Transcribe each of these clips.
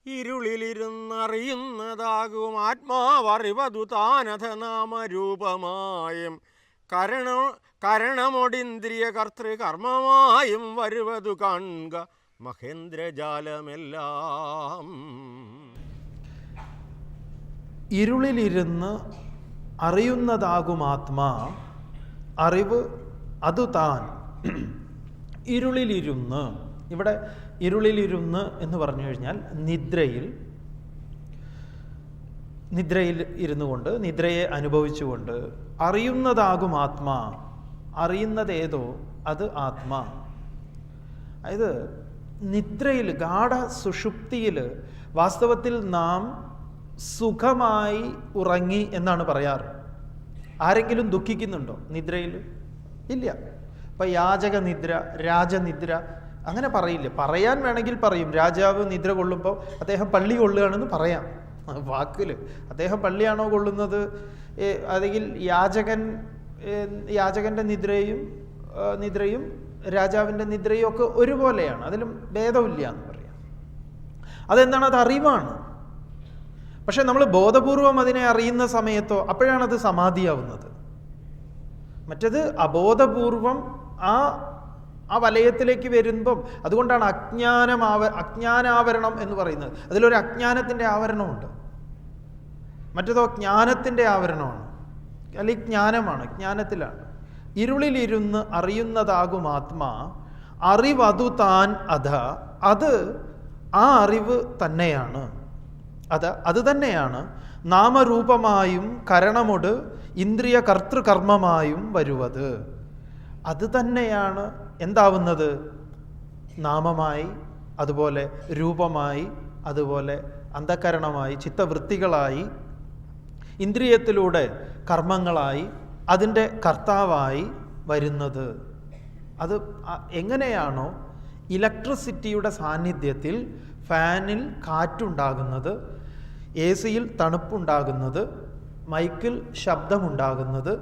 ഇരുളിലിരുന്നറിയുന്നതാകും ആത്മാവറിവതു താനഥ നാമരൂപമായും കരണമൊടിന്ദ്രിയ കർത്തൃകർമ്മമായും വരുവതു കാൺക മഹേന്ദ്രജാലമെല്ലാം. ഇരുളിലിരുന്ന് അറിയുന്നതാകും ആത്മാ, അറിവ് അതു താൻ. ഇരുളിലിരുന്ന്, ഇവിടെ ഇരുളിലിരുന്ന് എന്ന് പറഞ്ഞു കഴിഞ്ഞാൽ നിദ്രയിൽ ഇരുന്നു കൊണ്ട്, നിദ്രയെ അനുഭവിച്ചുകൊണ്ട് അറിയുന്നതാകും ആത്മാ. അറിയുന്നതേതോ അത് ആത്മാ. അതായത് നിദ്രയിൽ, ഗാഢ സുഷുപ്തിയിൽ വാസ്തവത്തിൽ നാം സുഖമായി ഉറങ്ങി എന്നാണ് പറയാറ്. ആരെങ്കിലും ദുഃഖിക്കുന്നുണ്ടോ നിദ്രയിൽ? ഇല്ല. ഇപ്പം യാചക നിദ്ര, രാജനിദ്ര അങ്ങനെ പറയില്ല. പറയാൻ വേണമെങ്കിൽ പറയും. രാജാവ് നിദ്ര കൊള്ളുമ്പോൾ അദ്ദേഹം പള്ളി കൊള്ളുകയാണെന്ന് പറയാം വാക്കിൽ. അദ്ദേഹം പള്ളിയാണോ കൊള്ളുന്നത്? അല്ലെങ്കിൽ യാചകൻ്റെ നിദ്രയും രാജാവിൻ്റെ നിദ്രയും ഒക്കെ ഒരുപോലെയാണ്. അതിലും ഭേദമില്ല എന്ന് പറയാം. അതെന്താണ്? അത് അറിവാണ്. പക്ഷെ നമ്മൾ ബോധപൂർവം അതിനെ അറിയുന്ന സമയത്തോ അപ്പോഴാണത് സമാധിയാവുന്നത്. മറ്റത് അബോധപൂർവം ആ വലയത്തിലേക്ക് വരുമ്പം, അതുകൊണ്ടാണ് അജ്ഞാനാവരണം എന്ന് പറയുന്നത്. അതിലൊരു അജ്ഞാനത്തിൻ്റെ ആവരണമുണ്ട്. മറ്റേതോ ജ്ഞാനത്തിൻ്റെ ആവരണമാണ്, അല്ലെങ്കിൽ ജ്ഞാനമാണ്, ജ്ഞാനത്തിലാണ്. ഇരുളിലിരുന്ന് അറിയുന്നതാകും ആത്മാ, അറിവതു താൻ അധ, അത് ആ അറിവ് തന്നെയാണ്. അത് തന്നെയാണ് നാമരൂപമായും കരണമൊട് ഇന്ദ്രിയ കർത്തൃകർമ്മമായും വരുവത്. അത് തന്നെയാണ് എന്താവുന്നത്? നാമമായി, അതുപോലെ രൂപമായി, അതുപോലെ അന്ധകരണമായി, ചിത്തവൃത്തികളായി, ഇന്ദ്രിയത്തിലൂടെ കർമ്മങ്ങളായി, അതിൻ്റെ കർത്താവായി വരുന്നത്. അത് എങ്ങനെയാണോ ഇലക്ട്രിസിറ്റിയുടെ സാന്നിധ്യത്തിൽ ഫാനിൽ കാറ്റുണ്ടാകുന്നത്, എ സിയിൽ തണുപ്പുണ്ടാകുന്നത്, മൈക്കിൽ ശബ്ദമുണ്ടാകുന്നത്,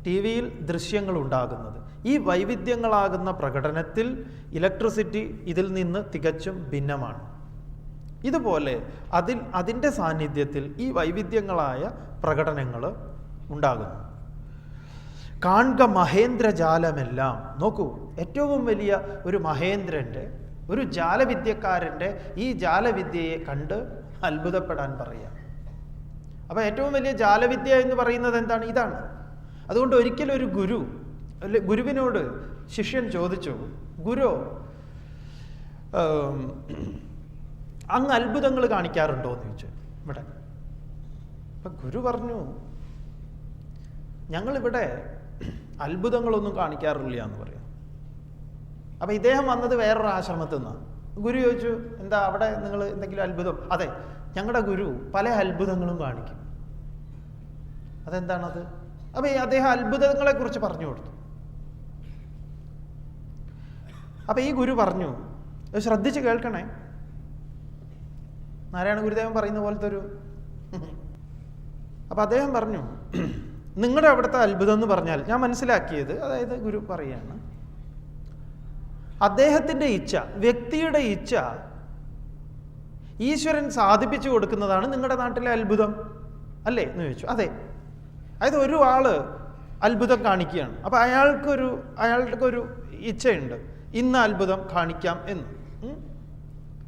ടി വിയിൽ ദൃശ്യങ്ങളുണ്ടാകുന്നത്, ഈ വൈവിധ്യങ്ങളാകുന്ന പ്രകടനത്തിൽ ഇലക്ട്രിസിറ്റി ഇതിൽ നിന്ന് തികച്ചും ഭിന്നമാണ്. ഇതുപോലെ അതിൻ്റെ സാന്നിധ്യത്തിൽ ഈ വൈവിധ്യങ്ങളായ പ്രകടനങ്ങൾ ഉണ്ടാകുന്നു. കാൺക മഹേന്ദ്രജാലമെല്ലാം. നോക്കൂ, ഏറ്റവും വലിയ ഒരു മഹേന്ദ്രൻ്റെ, ഒരു ജാലവിദ്യക്കാരൻ്റെ ഈ ജാലവിദ്യയെ കണ്ട് അത്ഭുതപ്പെടാൻ പറയാം. അപ്പം ഏറ്റവും വലിയ ജാലവിദ്യ എന്ന് പറയുന്നത് എന്താണ്? ഇതാണ്. അതുകൊണ്ട് ഒരിക്കലും ഒരു ഗുരുവിനോട് ശിഷ്യൻ ചോദിച്ചു, ഗുരു, അങ്ങ് അത്ഭുതങ്ങൾ കാണിക്കാറുണ്ടോ എന്ന് ചോദിച്ചു ഇവിടെ. അപ്പം ഗുരു പറഞ്ഞു, ഞങ്ങളിവിടെ അത്ഭുതങ്ങളൊന്നും കാണിക്കാറില്ല എന്ന് പറയാം. അപ്പം ഇദ്ദേഹം വന്നത് വേറൊരു ആശ്രമത്തിൽ നിന്നാണ്. ഗുരു ചോദിച്ചു, എന്താ അവിടെ നിങ്ങൾ എന്തെങ്കിലും അത്ഭുതം? അതെ, ഞങ്ങളുടെ ഗുരു പല അത്ഭുതങ്ങളും കാണിക്കും. അതെന്താണത്? അപ്പം അദ്ദേഹം അത്ഭുതങ്ങളെ കുറിച്ച് പറഞ്ഞു കൊടുത്തു. അപ്പം ഈ ഗുരു പറഞ്ഞു, ശ്രദ്ധിച്ച് കേൾക്കണേ, നാരായണ ഗുരുദേവൻ പറയുന്ന പോലത്തെ ഒരു. അപ്പം അദ്ദേഹം പറഞ്ഞു, നിങ്ങളുടെ അവിടുത്തെ അത്ഭുതം എന്ന് പറഞ്ഞാൽ ഞാൻ മനസ്സിലാക്കിയത്, അതായത് ഗുരു പറയാണ്, അദ്ദേഹത്തിൻ്റെ ഇച്ഛ, വ്യക്തിയുടെ ഇച്ഛ ഈശ്വരൻ സാധിപ്പിച്ചു കൊടുക്കുന്നതാണ് നിങ്ങളുടെ നാട്ടിലെ അത്ഭുതം അല്ലേ എന്ന് ചോദിച്ചു. അതെ. അതായത് ഒരു ആള് അത്ഭുതം കാണിക്കുകയാണ്. അപ്പം അയാൾക്കൊരു ഇച്ഛയുണ്ട്, ഇന്ന് അത്ഭുതം കാണിക്കാം എന്ന്,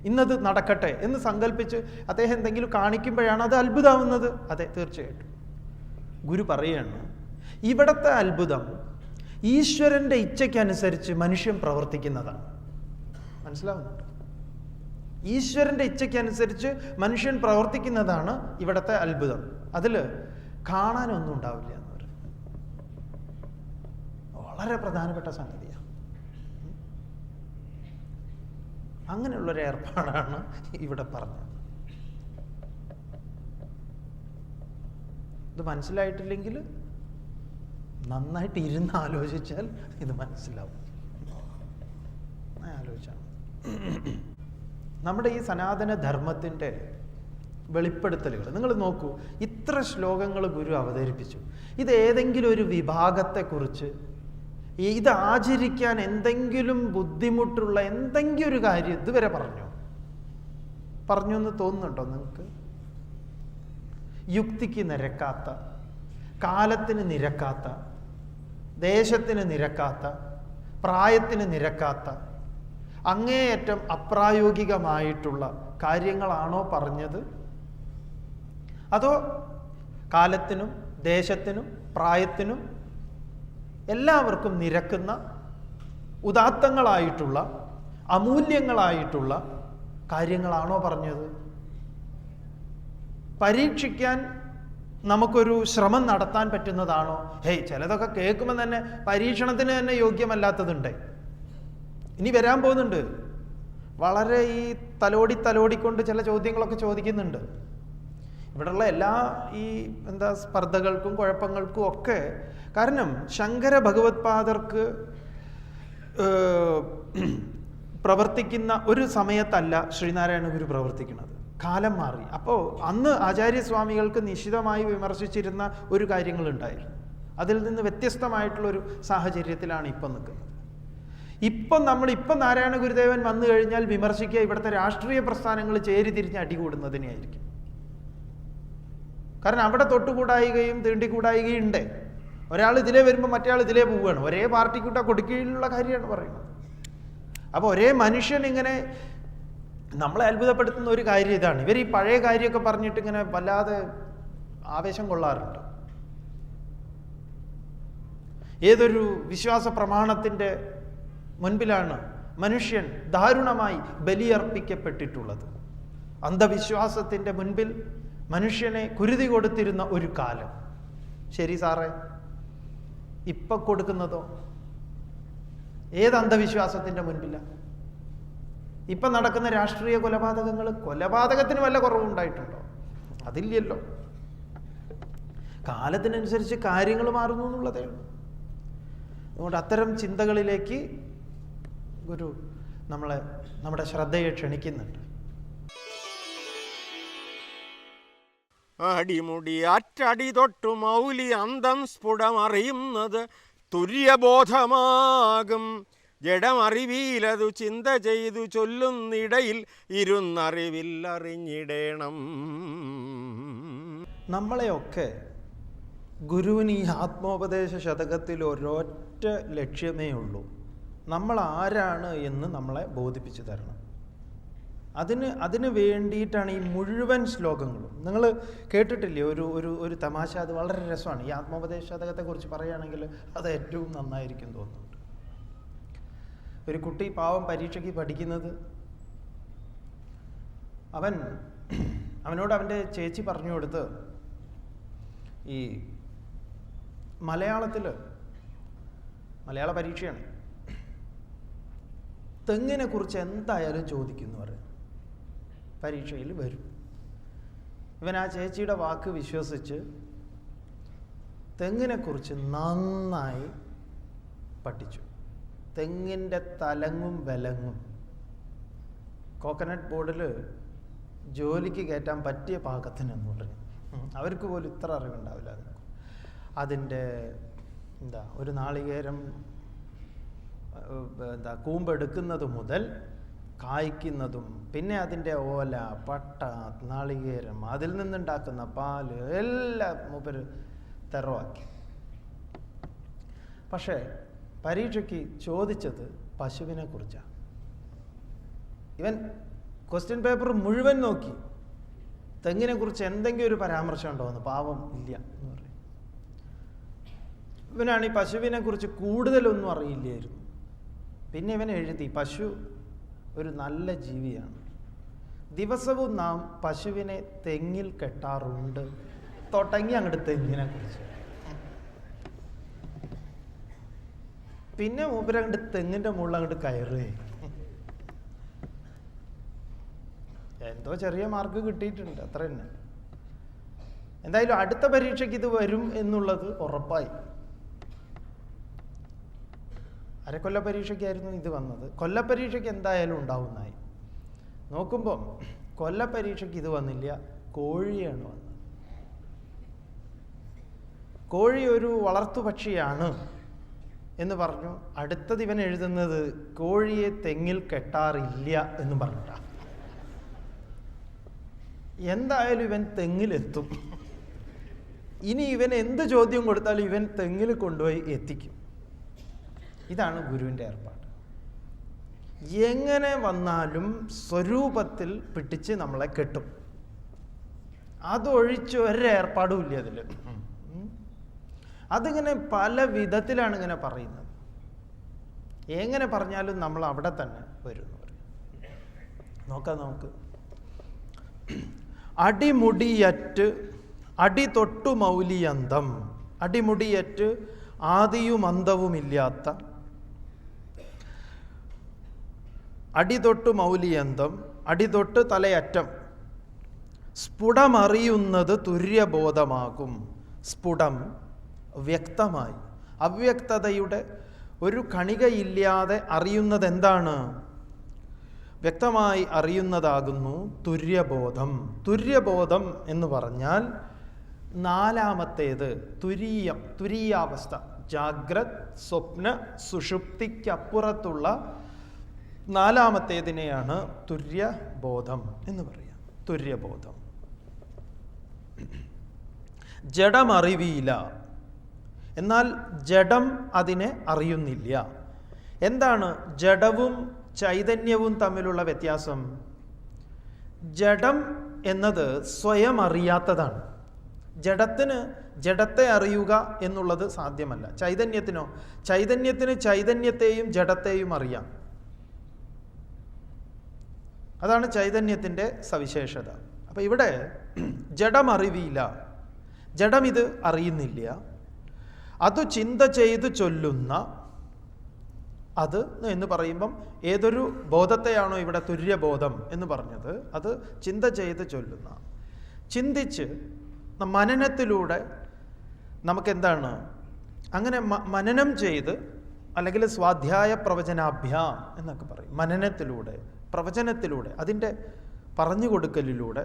ഇന്നത് നടക്കട്ടെ എന്ന് സങ്കല്പിച്ച് അദ്ദേഹം എന്തെങ്കിലും കാണിക്കുമ്പോഴാണ് അത് അത്ഭുതമാവുന്നത്. അതെ, തീർച്ചയായിട്ടും. ഗുരു പറയാണ്, ഇവിടുത്തെ അത്ഭുതം ഈശ്വരൻ്റെ ഇച്ഛയ്ക്കനുസരിച്ച് മനുഷ്യൻ പ്രവർത്തിക്കുന്നതാണ്. മനസ്സിലാവുന്നുണ്ട്? ഈശ്വരൻ്റെ ഇച്ഛയ്ക്കനുസരിച്ച് മനുഷ്യൻ പ്രവർത്തിക്കുന്നതാണ് ഇവിടുത്തെ അത്ഭുതം. അതിൽ കാണാനൊന്നും ഉണ്ടാവില്ല എന്ന് പറയും. വളരെ പ്രധാനപ്പെട്ട സംഗതിയാണ്. അങ്ങനെയുള്ളൊരു ഏർപ്പാടാണ് ഇവിടെ പറഞ്ഞത്. ഇത് മനസ്സിലായിട്ടില്ലെങ്കിൽ നന്നായിട്ട് ഇരുന്ന് ആലോചിച്ചാൽ ഇത് മനസ്സിലാവും. ആലോചിച്ചാൽ നമ്മുടെ ഈ സനാതന ധർമ്മത്തിൻ്റെ വെളിപ്പെടുത്തലുകൾ നിങ്ങൾ നോക്കൂ. ഇത്ര ശ്ലോകങ്ങൾ ഗുരു അവതരിപ്പിച്ചു. ഇത് ഏതെങ്കിലും ഒരു വിഭാഗത്തെക്കുറിച്ച്, ഇത് ആചരിക്കാൻ എന്തെങ്കിലും ബുദ്ധിമുട്ടുള്ള എന്തെങ്കിലും ഒരു കാര്യം ഇതുവരെ പറഞ്ഞു? പറഞ്ഞു എന്ന് തോന്നുന്നുണ്ടോ നിങ്ങൾക്ക്? യുക്തിക്ക് നിരക്കാത്ത, കാലത്തിന് നിരക്കാത്ത, ദേശത്തിന് നിരക്കാത്ത, പ്രായത്തിന് നിരക്കാത്ത, അങ്ങേയറ്റം അപ്രായോഗികമായിട്ടുള്ള കാര്യങ്ങളാണോ പറഞ്ഞത്? അതോ കാലത്തിനും ദേശത്തിനും പ്രായത്തിനും എല്ലാവർക്കും നിരക്കുന്ന ഉദാത്തങ്ങളായിട്ടുള്ള അമൂല്യങ്ങളായിട്ടുള്ള കാര്യങ്ങളാണോ പറഞ്ഞത്? പരീക്ഷിക്കാൻ നമുക്കൊരു ശ്രമം നടത്താൻ പറ്റുന്നതാണോ? ഹേയ്, ചിലതൊക്കെ കേൾക്കുമ്പോൾ തന്നെ പരീക്ഷണത്തിന് തന്നെ യോഗ്യമല്ലാത്തതുണ്ട്. ഇനി വരാൻ പോകുന്നുണ്ട്. വളരെ ഈ തലോടിക്കൊണ്ട് ചില ചോദ്യങ്ങളൊക്കെ ചോദിക്കുന്നുണ്ട്. ഇവിടെയുള്ള എല്ലാ ഈ സ്പർദ്ധകൾക്കും കുഴപ്പങ്ങൾക്കും ഒക്കെ കാരണം ശങ്കര ഭഗവത്പാദർക്ക് പ്രവർത്തിക്കുന്ന ഒരു സമയത്തല്ല ശ്രീനാരായണ ഗുരു പ്രവർത്തിക്കുന്നത്. കാലം മാറി. അപ്പോൾ അന്ന് ആചാര്യസ്വാമികൾക്ക് നിശ്ചിതമായി വിമർശിച്ചിരുന്ന ഒരു കാര്യങ്ങളുണ്ടായിരുന്നു. അതിൽ നിന്ന് വ്യത്യസ്തമായിട്ടുള്ളൊരു സാഹചര്യത്തിലാണ് ഇപ്പം നിൽക്കുന്നത്. ഇപ്പം നാരായണ ഗുരുദേവൻ വന്നു കഴിഞ്ഞാൽ വിമർശിക്കുക ഇവിടുത്തെ രാഷ്ട്രീയ പ്രസ്ഥാനങ്ങൾ ചേരിതിരിഞ്ഞ് അടികൂടുന്നതിനെയായിരിക്കും. കാരണം അവിടെ തൊട്ടുകൂടായികയും തീണ്ടിക്കൂടായികയും ഉണ്ട്. ഒരാൾ ഇതിലേ വരുമ്പോൾ മറ്റേ ഇതിലേ പോവുകയാണ്. ഒരേ പാർട്ടിക്കൂട്ട കൊടുക്കയിലുള്ള കാര്യമാണ് പറയുന്നത്. അപ്പോൾ ഒരേ മനുഷ്യൻ ഇങ്ങനെ നമ്മളെ അത്ഭുതപ്പെടുത്തുന്ന ഒരു കാര്യം ഇതാണ്. ഇവർ ഈ പഴയ കാര്യമൊക്കെ പറഞ്ഞിട്ട് ഇങ്ങനെ വല്ലാതെ ആവേശം കൊള്ളാറുണ്ട്. ഏതൊരു വിശ്വാസ പ്രമാണത്തിൻ്റെ മുൻപിലാണ് മനുഷ്യൻ ദാരുണമായി ബലിയർപ്പിക്കപ്പെട്ടിട്ടുള്ളത്? അന്ധവിശ്വാസത്തിൻ്റെ മുൻപിൽ മനുഷ്യനെ കുരുതി കൊടുത്തിരുന്ന ഒരു കാലം. ശരി സാറേ, ഇപ്പം കൊടുക്കുന്നതോ ഏത് അന്ധവിശ്വാസത്തിൻ്റെ മുൻപിലാണ്? ഇപ്പം നടക്കുന്ന രാഷ്ട്രീയ കൊലപാതകത്തിന് വല്ല കുറവുണ്ടായിട്ടുണ്ടോ? അതില്ലല്ലോ. കാലത്തിനനുസരിച്ച് കാര്യങ്ങൾ മാറുന്നു എന്നുള്ളതേ ഉള്ളൂ. അതുകൊണ്ട് അത്തരം ചിന്തകളിലേക്ക് ഗുരു നമ്മുടെ ശ്രദ്ധയെ ക്ഷണിക്കുന്നുണ്ട്. അടിമുടി അറ്റടി തൊട്ടു മൗലി അന്തം സ്ഫുടമറിയുന്നത് തുര്യബോധമാകും. ജഡമറിവീലതു ചിന്ത ചെയ്തു ചൊല്ലുന്നിടയിൽ ഇരുന്നറിവില്ലറിഞ്ഞിടേണം. നമ്മളെയൊക്കെ ഗുരുവിന് ഈ ആത്മോപദേശ ശതകത്തിൽ ഒരൊറ്റ ലക്ഷ്യമേ ഉള്ളൂ. നമ്മൾ ആരാണ് എന്ന് നമ്മളെ ബോധിപ്പിച്ചു തരണം. അതിന് വേണ്ടിയിട്ടാണ് ഈ മുഴുവൻ ശ്ലോകങ്ങളും. നിങ്ങൾ കേട്ടിട്ടില്ലേ ഒരു തമാശ? അത് വളരെ രസമാണ്. ഈ ആത്മോപദേശ ശതകത്തെക്കുറിച്ച് പറയുകയാണെങ്കിൽ അത് ഏറ്റവും നന്നായിരിക്കും തോന്നുന്നുണ്ട്. ഒരു കുട്ടി പാവം പരീക്ഷയ്ക്ക് പഠിക്കുന്നത്, അവനോട് അവൻ്റെ ചേച്ചി പറഞ്ഞു കൊടുത്ത് ഈ മലയാള പരീക്ഷയാണ്, തെങ്ങിനെ കുറിച്ച് എന്തായാലും ചോദിക്കുന്നു പറയും, പരീക്ഷയിൽ വരും. ഇവൻ ആ ചേച്ചിയുടെ വാക്ക് വിശ്വസിച്ച് തെങ്ങിനെക്കുറിച്ച് നന്നായി പഠിച്ചു. തെങ്ങിൻ്റെ തലങ്ങും വിലങ്ങും കോക്കനട്ട് ബോർഡിൽ ജോലിക്ക് കയറ്റാൻ പറ്റിയ പാകത്തിനെന്ന് പറഞ്ഞു. അവർക്ക് പോലും ഇത്ര അറിവുണ്ടാവില്ല. അതിൻ്റെ ഒരു നാളികേരം കൂമ്പെടുക്കുന്നത് മുതൽ കായ്ക്കുന്നതും പിന്നെ അതിൻ്റെ ഓല, പട്ട, നാളികേരം, അതിൽ നിന്നുണ്ടാക്കുന്ന പാല് എല്ലാം മൂപ്പര് തെറവാക്കി. പക്ഷേ പരീക്ഷയ്ക്ക് ചോദിച്ചത് പശുവിനെ കുറിച്ചാണ്. ഇവൻ ക്വസ്റ്റ്യൻ പേപ്പർ മുഴുവൻ നോക്കി, തെങ്ങിനെ കുറിച്ച് എന്തെങ്കിലും ഒരു പരാമർശം ഉണ്ടോ എന്ന്. പാവം ഇല്ല എന്ന് പറയും. ഇവനാണ് ഈ പശുവിനെ കുറിച്ച് കൂടുതലൊന്നും അറിയില്ലായിരുന്നു. പിന്നെ ഇവൻ എഴുതി, പശു ഒരു നല്ല ജീവിയാണ്, ദിവസവും നാം പശുവിനെ തെങ്ങിൽ കെട്ടാറുണ്ട്. തുടങ്ങി അങ്ങോട്ട് തെങ്ങിനെ കുറിച്ച്. പിന്നെ മൂപ്പരങ്ങോട്ട് തെങ്ങിൻ്റെ മുകളിൽ അങ്ങോട്ട് കയറുകയെ. എന്തോ ചെറിയ മാർക്ക് കിട്ടിയിട്ടുണ്ട്, അത്ര തന്നെ. എന്തായാലും അടുത്ത പരീക്ഷയ്ക്ക് ഇത് വരും എന്നുള്ളത് ഉറപ്പായി. അരക്കൊല്ല പരീക്ഷയ്ക്കായിരുന്നു ഇത് വന്നത്. കൊല്ലപ്പരീക്ഷയ്ക്ക് എന്തായാലും ഉണ്ടാവുന്നതായി. നോക്കുമ്പോൾ കൊല്ലപ്പരീക്ഷയ്ക്ക് ഇത് വന്നില്ല, കോഴിയാണ് വന്നത്. കോഴി ഒരു വളർത്തുപക്ഷിയാണ് എന്ന് പറഞ്ഞു. അടുത്തത് ഇവൻ എഴുതുന്നത് കോഴിയെ തെങ്ങിൽ കെട്ടാറില്ല എന്ന് പറഞ്ഞിട്ടാണ്. എന്തായാലും ഇവൻ തെങ്ങിലെത്തും. ഇനി ഇവൻ എന്ത് ചോദ്യം കൊടുത്താലും ഇവൻ തെങ്ങിൽ കൊണ്ടുപോയി എത്തിക്കും. ഇതാണ് ഗുരുവിൻ്റെ ഏർപ്പാട്. എങ്ങനെ വന്നാലും സ്വരൂപത്തിൽ പിടിച്ച് നമ്മളെ കെട്ടും. അതൊഴിച്ച് ഒരേർപ്പാടും ഇല്ല അതിൽ. അതിങ്ങനെ പല വിധത്തിലാണ് ഇങ്ങനെ പറയുന്നത്. എങ്ങനെ പറഞ്ഞാലും നമ്മൾ അവിടെ തന്നെ വരും എന്ന് പറയും. നോക്കാം നമുക്ക്. അടിമുടിയറ്റ് അടി തൊട്ടു മൗലിയന്തം. അടിമുടിയറ്റ് ആദിയും അന്തവുമില്ലാത്ത, അടിതൊട്ട് മൗലിയന്തം, അടിതൊട്ട് തലയറ്റം, സ്ഫുടമറിയുന്നത് തുര്യബോധമാകും. സ്ഫുടം വ്യക്തമായി, അവ്യക്തതയുടെ ഒരു കണികയില്ലാതെ അറിയുന്നത് എന്താണ്? വ്യക്തമായി അറിയുന്നതാകുന്നു തുര്യബോധം. തുര്യബോധം എന്ന് പറഞ്ഞാൽ നാലാമത്തേത് തുരീയം, തുരീയാവസ്ഥ. ജാഗ്രത്, സ്വപ്ന, സുഷുപ്തിക്കപ്പുറത്തുള്ള നാലാമത്തേതിനെയാണ് തുര്യബോധം എന്ന് പറയാം. തുര്യബോധം. ജഡമറിവിയില്ല, എന്നാൽ ജഡം അതിനെ അറിയുന്നില്ല. എന്താണ് ജഡവും ചൈതന്യവും തമ്മിലുള്ള വ്യത്യാസം? ജഡം എന്നത് സ്വയം അറിയാത്തതാണ്. ജഡത്തിന് ജഡത്തെ അറിയുക എന്നുള്ളത് സാധ്യമല്ല. ചൈതന്യത്തിനോ? ചൈതന്യത്തിന് ചൈതന്യത്തെയും ജഡത്തെയും അറിയാം. അതാണ് ചൈതന്യത്തിൻ്റെ സവിശേഷത. അപ്പം ഇവിടെ ജഡം അറിവിയില്ല, ജഡം ഇത് അറിയുന്നില്ല. അത് ചിന്ത ചെയ്ത് ചൊല്ലുന്ന, അത് എന്ന് പറയുമ്പം ഏതൊരു ബോധത്തെയാണോ ഇവിടെ തുര്യബോധം എന്ന് പറഞ്ഞത്, അത് ചിന്ത ചെയ്ത് ചൊല്ലുന്ന, ചിന്തിച്ച് മനനത്തിലൂടെ നമുക്കെന്താണ് അങ്ങനെ മനനം ചെയ്ത്, അല്ലെങ്കിൽ സ്വാധ്യായ പ്രവചനാഭ്യാം എന്നൊക്കെ പറയും. മനനത്തിലൂടെ, പ്രവചനത്തിലൂടെ, അതിൻ്റെ പറഞ്ഞു കൊടുക്കലിലൂടെ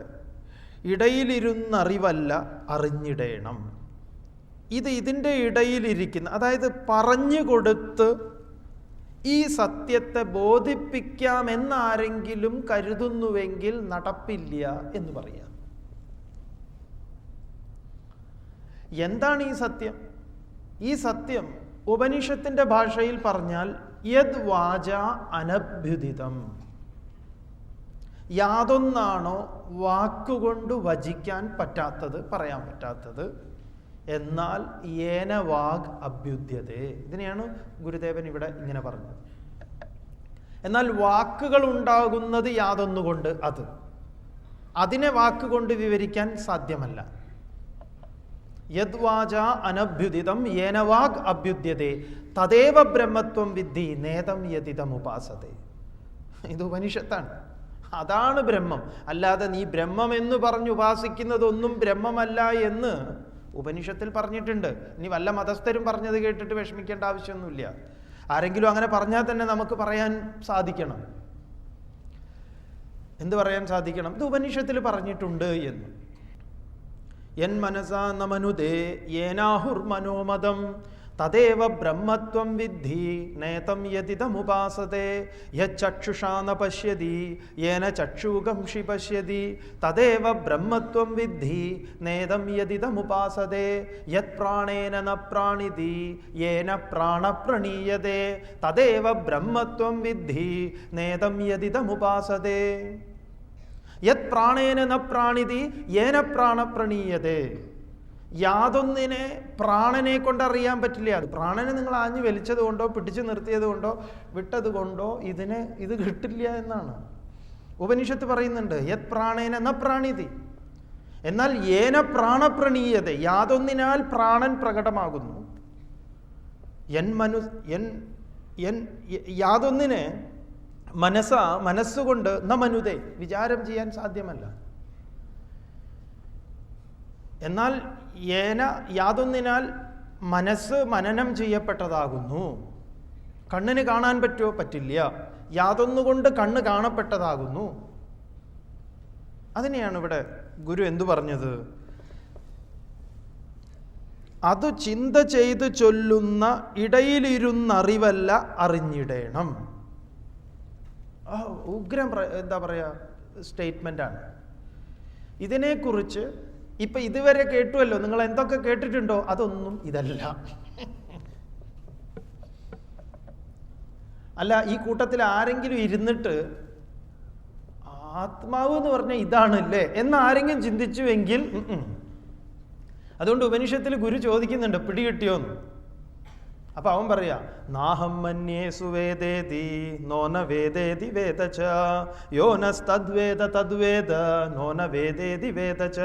ഇടയിലിരുന്നറിവല്ല അറിഞ്ഞിടേണം. ഇതിൻ്റെ ഇടയിലിരിക്കുന്ന, അതായത് പറഞ്ഞു കൊടുത്ത് ഈ സത്യത്തെ ബോധിപ്പിക്കാമെന്നാരെങ്കിലും കരുതുന്നുവെങ്കിൽ നടപ്പില്ല എന്ന് പറയാം. എന്താണ് ഈ സത്യം? ഈ സത്യം ഉപനിഷത്തിൻ്റെ ഭാഷയിൽ പറഞ്ഞാൽ യത് വാച അനഭ്യുദിതം. യാതൊന്നാണോ വാക്കുകൊണ്ട് വചിക്കാൻ പറ്റാത്തത്, പറയാൻ പറ്റാത്തത്, എന്നാൽ ഏന വാഗ് അഭ്യുദ്യതേ. ഇതിനെയാണ് ഗുരുദേവൻ ഇവിടെ ഇങ്ങനെ പറഞ്ഞത്. എന്നാൽ വാക്കുകൾ ഉണ്ടാകുന്നത് യാതൊന്നുകൊണ്ട്, അതിനെ വാക്കുകൊണ്ട് വിവരിക്കാൻ സാധ്യമല്ല. യദ്വാച അനഭ്യുദിതം ഏന വാഗ് അഭ്യുദ്യതേ തദേവ ബ്രഹ്മത്വം വിദ്ധി നേതം യതിതം ഉപാസതേ. ഇത് ഉപനിഷത്താണ്. അതാണ് ബ്രഹ്മം. അല്ലാതെ നീ ബ്രഹ്മം എന്ന് പറഞ്ഞ് ഉപാസിക്കുന്നതൊന്നും ബ്രഹ്മമല്ല എന്ന് ഉപനിഷത്തിൽ പറഞ്ഞിട്ടുണ്ട്. ഇനി വല്ല മതസ്ഥരും പറഞ്ഞത് കേട്ടിട്ട് വിഷമിക്കേണ്ട ആവശ്യമൊന്നുമില്ല. ആരെങ്കിലും അങ്ങനെ പറഞ്ഞാൽ തന്നെ നമുക്ക് പറയാൻ സാധിക്കണം. എന്ത് പറയാൻ സാധിക്കണം? ഇത് ഉപനിഷത്തിൽ പറഞ്ഞിട്ടുണ്ട് എന്ന്. യൻ മനസാ നമനുദേ യേനാഹുർ മനോമതം തദേവ ബ്രഹ്മത്വം വിദ്ധി നേതം യതിതമുപാസതേ. യച്ചക്ഷുഷാ ന പശ്യതി യേന ചക്ഷുഗംഷി പശ്യതി തദേവ ബ്രഹ്മത്വം വിദ്ധി നേതം യതിതമുപാസതേ. യത് പ്രാണേന ന പ്രാണിതി യേന പ്രാണ പ്രണീയതേ തദേവ ബ്രഹ്മത്വം വിദ്ധി നേതം യതിതമുപാസതേ. യത് പ്രാണേന ന പ്രാണിതി യേന പ്രാണ പ്രണീയതേ. യാതൊന്നിനെ പ്രാണനെ കൊണ്ടറിയാൻ പറ്റില്ല. അത് പ്രാണനെ നിങ്ങൾ ആഞ്ഞു വലിച്ചത് കൊണ്ടോ പിടിച്ചു നിർത്തിയത് കൊണ്ടോ വിട്ടത് കൊണ്ടോ ഇത് കിട്ടില്ല എന്നാണ് ഉപനിഷത്ത് പറയുന്നുണ്ട്. യത് പ്രാണേന ന പ്രാണിതി. എന്നാൽ ഏന പ്രാണപ്രണീയത, യാതൊന്നിനാൽ പ്രാണൻ പ്രകടമാകുന്നു. യാതൊന്നിനെ മനസ്സുകൊണ്ട് ന മനുതേ, വിചാരം ചെയ്യാൻ സാധ്യമല്ല. എന്നാൽ യാതൊന്നിനാൽ മനസ്സ് മനനം ചെയ്യപ്പെട്ടതാകുന്നു. കണ്ണിന് കാണാൻ പറ്റുമോ? പറ്റില്ല. യാതൊന്നുകൊണ്ട് കണ്ണ് കാണപ്പെട്ടതാകുന്നു. അതിനെയാണ് ഇവിടെ ഗുരു എന്തു പറഞ്ഞത്? അത് ചിന്ത ചെയ്ത് ചൊല്ലുന്ന ഇടയിലിരുന്നറിവല്ല അറിഞ്ഞിടേണം. ഉഗ്രം എന്താ പറയുക സ്റ്റേറ്റ്മെൻ്റാണ്. ഇതിനെക്കുറിച്ച് ഇപ്പം ഇതുവരെ കേട്ടുവല്ലോ, നിങ്ങൾ എന്തൊക്കെ കേട്ടിട്ടുണ്ടോ, അതൊന്നും ഇതല്ല. അല്ല, ഈ കൂട്ടത്തിൽ ആരെങ്കിലും ഇരുന്നിട്ട് ആത്മാവ് എന്ന് പറഞ്ഞാൽ ഇതാണല്ലേ എന്ന് ആരെങ്കിലും ചിന്തിച്ചുവെങ്കിൽ, അതുകൊണ്ട് ഉപനിഷത്തിൽ ഗുരു ചോദിക്കുന്നുണ്ട്, പിടികിട്ടിയോന്ന്. അപ്പൊ അവൻ പറയാ, നാഹം മന്യേ സുവേദേതി നോന വേദേതി വേദച യോനസ്തദ്വേദ തദ്വേദ നോന വേദേതി വേദച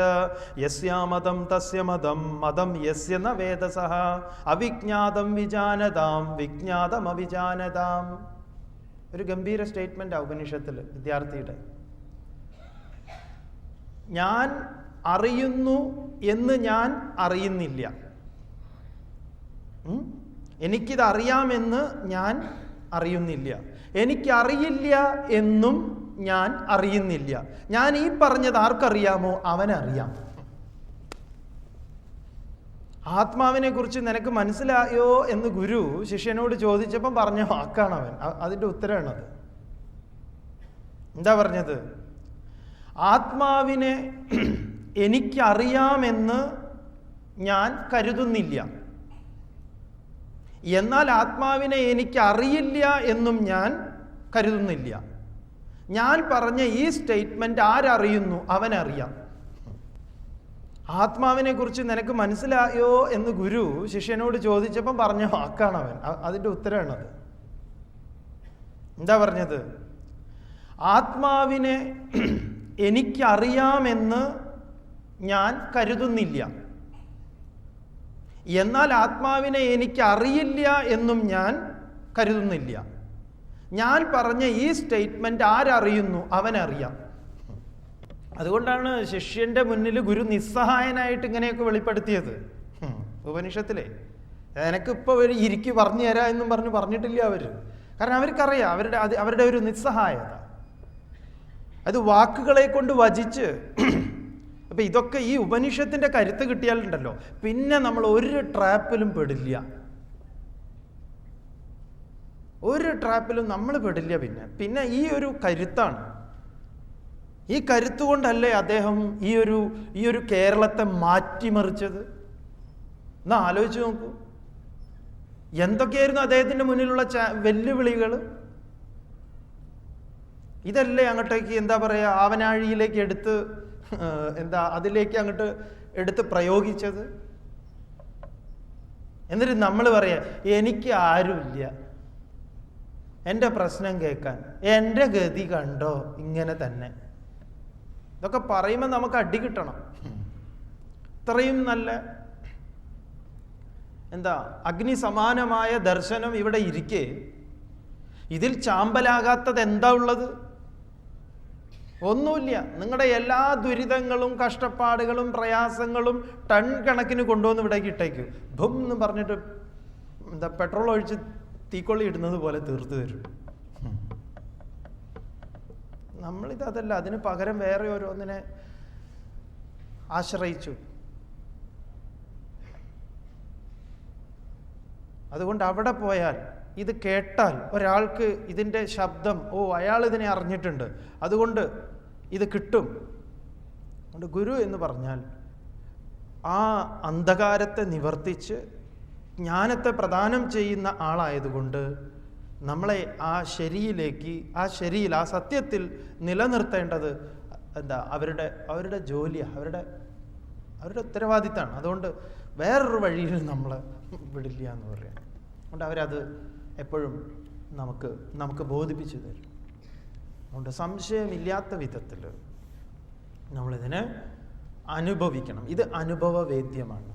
യസ്യാമതം തസ്യ മതം മതം യസ്യ ന വേദസഃ അവിജ്ഞാതം വിജാനതാം വിജ്ഞാതം അവിജാനതാം. ഒരു ഗംഭീര സ്റ്റേറ്റ്മെന്റ് ഉപനിഷത്തിൽ വിദ്യാർത്ഥിയുടെ. ഞാൻ അറിയുന്നു എന്ന് ഞാൻ അറിയുന്നില്ല, എനിക്കിത് അറിയാമെന്ന് ഞാൻ അറിയുന്നില്ല, എനിക്കറിയില്ല എന്നും ഞാൻ അറിയുന്നില്ല. ഞാൻ ഈ പറഞ്ഞത് ആർക്കറിയാമോ അവനറിയാം. ആത്മാവിനെ കുറിച്ച് നിനക്ക് മനസ്സിലായോ എന്ന് ഗുരു ശിഷ്യനോട് ചോദിച്ചപ്പം പറഞ്ഞ വാക്കാണ് അവൻ. അതിൻ്റെ ഉത്തരമാണത്. എന്താ പറഞ്ഞത്? ആത്മാവിനെ എനിക്കറിയാമെന്ന് ഞാൻ കരുതുന്നില്ല, എന്നാൽ ആത്മാവിനെ എനിക്കറിയില്ല എന്നും ഞാൻ കരുതുന്നില്ല. ഞാൻ പറഞ്ഞ ഈ സ്റ്റേറ്റ്മെന്റ് ആരറിയുന്നു? അവനറിയാം. ആത്മാവിനെ കുറിച്ച് നിനക്ക് മനസ്സിലായോ എന്ന് ഗുരു ശിഷ്യനോട് ചോദിച്ചപ്പം പറഞ്ഞ വാക്കാണ് അവൻ. അതിൻ്റെ ഉത്തരമാണത്. എന്താ പറഞ്ഞത്? ആത്മാവിനെ എനിക്കറിയാമെന്ന് ഞാൻ കരുതുന്നില്ല, എന്നാൽ ആത്മാവിനെ എനിക്കറിയില്ല എന്നും ഞാൻ കരുതുന്നില്ല. ഞാൻ പറഞ്ഞ ഈ സ്റ്റേറ്റ്മെന്റ് ആരറിയുന്നു? അവനറിയാം. അതുകൊണ്ടാണ് ശിഷ്യന്റെ മുന്നിൽ ഗുരു നിസ്സഹായനായിട്ട് ഇങ്ങനെയൊക്കെ വെളിപ്പെടുത്തിയത്. ഉപനിഷത്തിലെ എനക്കിപ്പോൾ ഇരിക്കി പറഞ്ഞു തരാം എന്നും പറഞ്ഞിട്ടില്ല അവര്. കാരണം അവർക്കറിയാം അവരുടെ ഒരു നിസ്സഹായത. അത് വാക്കുകളെ കൊണ്ട് വചിച്ച്. അപ്പൊ ഇതൊക്കെ ഈ ഉപനിഷത്തിന്റെ കരുത്ത് കിട്ടിയാലുണ്ടല്ലോ, പിന്നെ നമ്മൾ ഒരു ട്രാപ്പിലും പെടില്ല, ഒരു ട്രാപ്പിലും നമ്മൾ പെടില്ല. പിന്നെ ഈ ഒരു കരുത്താണ്. ഈ കരുത്തുകൊണ്ടല്ലേ അദ്ദേഹം ഈ ഒരു കേരളത്തെ മാറ്റിമറിച്ചത്. എന്നാ ആലോചിച്ച് നോക്കൂ, എന്തൊക്കെയായിരുന്നു അദ്ദേഹത്തിന്റെ മുന്നിലുള്ള വെല്ലുവിളികൾ. ഇതല്ലേ അങ്ങോട്ടേക്ക് എന്താ പറയാ, ആവനാഴിയിലേക്ക് എടുത്ത് അതിലേക്ക് അങ്ങോട്ട് എടുത്ത് പ്രയോഗിച്ചത്. എന്നിട്ട് നമ്മൾ പറയാ, എനിക്ക് ആരുമില്ല എൻ്റെ പ്രശ്നം കേൾക്കാൻ, എൻ്റെ ഗതി കണ്ടോ, ഇങ്ങനെ തന്നെ. ഇതൊക്കെ പറയുമ്പോൾ നമുക്ക് അടി കിട്ടണം. ഇത്രയും നല്ല അഗ്നി സമാനമായ ദർശനം ഇവിടെ ഇരിക്കെ ഇതിൽ ചാമ്പലാകാത്തത് എന്താ ഉള്ളത്? ഒന്നുമില്ല. നിങ്ങളുടെ എല്ലാ ദുരിതങ്ങളും കഷ്ടപ്പാടുകളും പ്രയാസങ്ങളും ടൺ കണക്കിന് കൊണ്ടുവന്ന് ഇവിടേക്ക് ഇട്ടേക്കും. ഭും എന്ന് പറഞ്ഞിട്ട് പെട്രോൾ ഒഴിച്ച് തീക്കൊള്ളി ഇടുന്നത് പോലെ തീർത്തു തരും. നമ്മളിതല്ല, അതിന് പകരം വേറെ ഓരോന്നിനെ ആശ്രയിച്ചു. അതുകൊണ്ട് അവിടെ പോയാൽ ഇത് കേട്ടാൽ ഒരാൾക്ക് ഇതിൻ്റെ ശബ്ദം, അയാൾ ഇതിനെ അറിഞ്ഞിട്ടുണ്ട്, അതുകൊണ്ട് ഇത് കിട്ടും. അതുകൊണ്ട് ഗുരു എന്ന് പറഞ്ഞാൽ ആ അന്ധകാരത്തെ നിവർത്തിച്ച് ജ്ഞാനത്തെ പ്രദാനം ചെയ്യുന്ന ആളായതുകൊണ്ട് നമ്മളെ ആ ശരിയിലേക്ക്, ആ സത്യത്തിൽ നിലനിർത്തേണ്ടത് അവരുടെ ജോലിയാണ്, അവരുടെ ഉത്തരവാദിത്തമാണ്. അതുകൊണ്ട് വേറൊരു വഴിയിൽ നമ്മൾ വിടില്ല എന്ന് പറയാം. അതുകൊണ്ട് അവരത് എപ്പോഴും നമുക്ക് ബോധിപ്പിച്ചു തരും. അതുകൊണ്ട് സംശയമില്ലാത്ത വിധത്തിൽ നമ്മളിതിനെ അനുഭവിക്കണം. ഇത് അനുഭവവേദ്യമാണ്.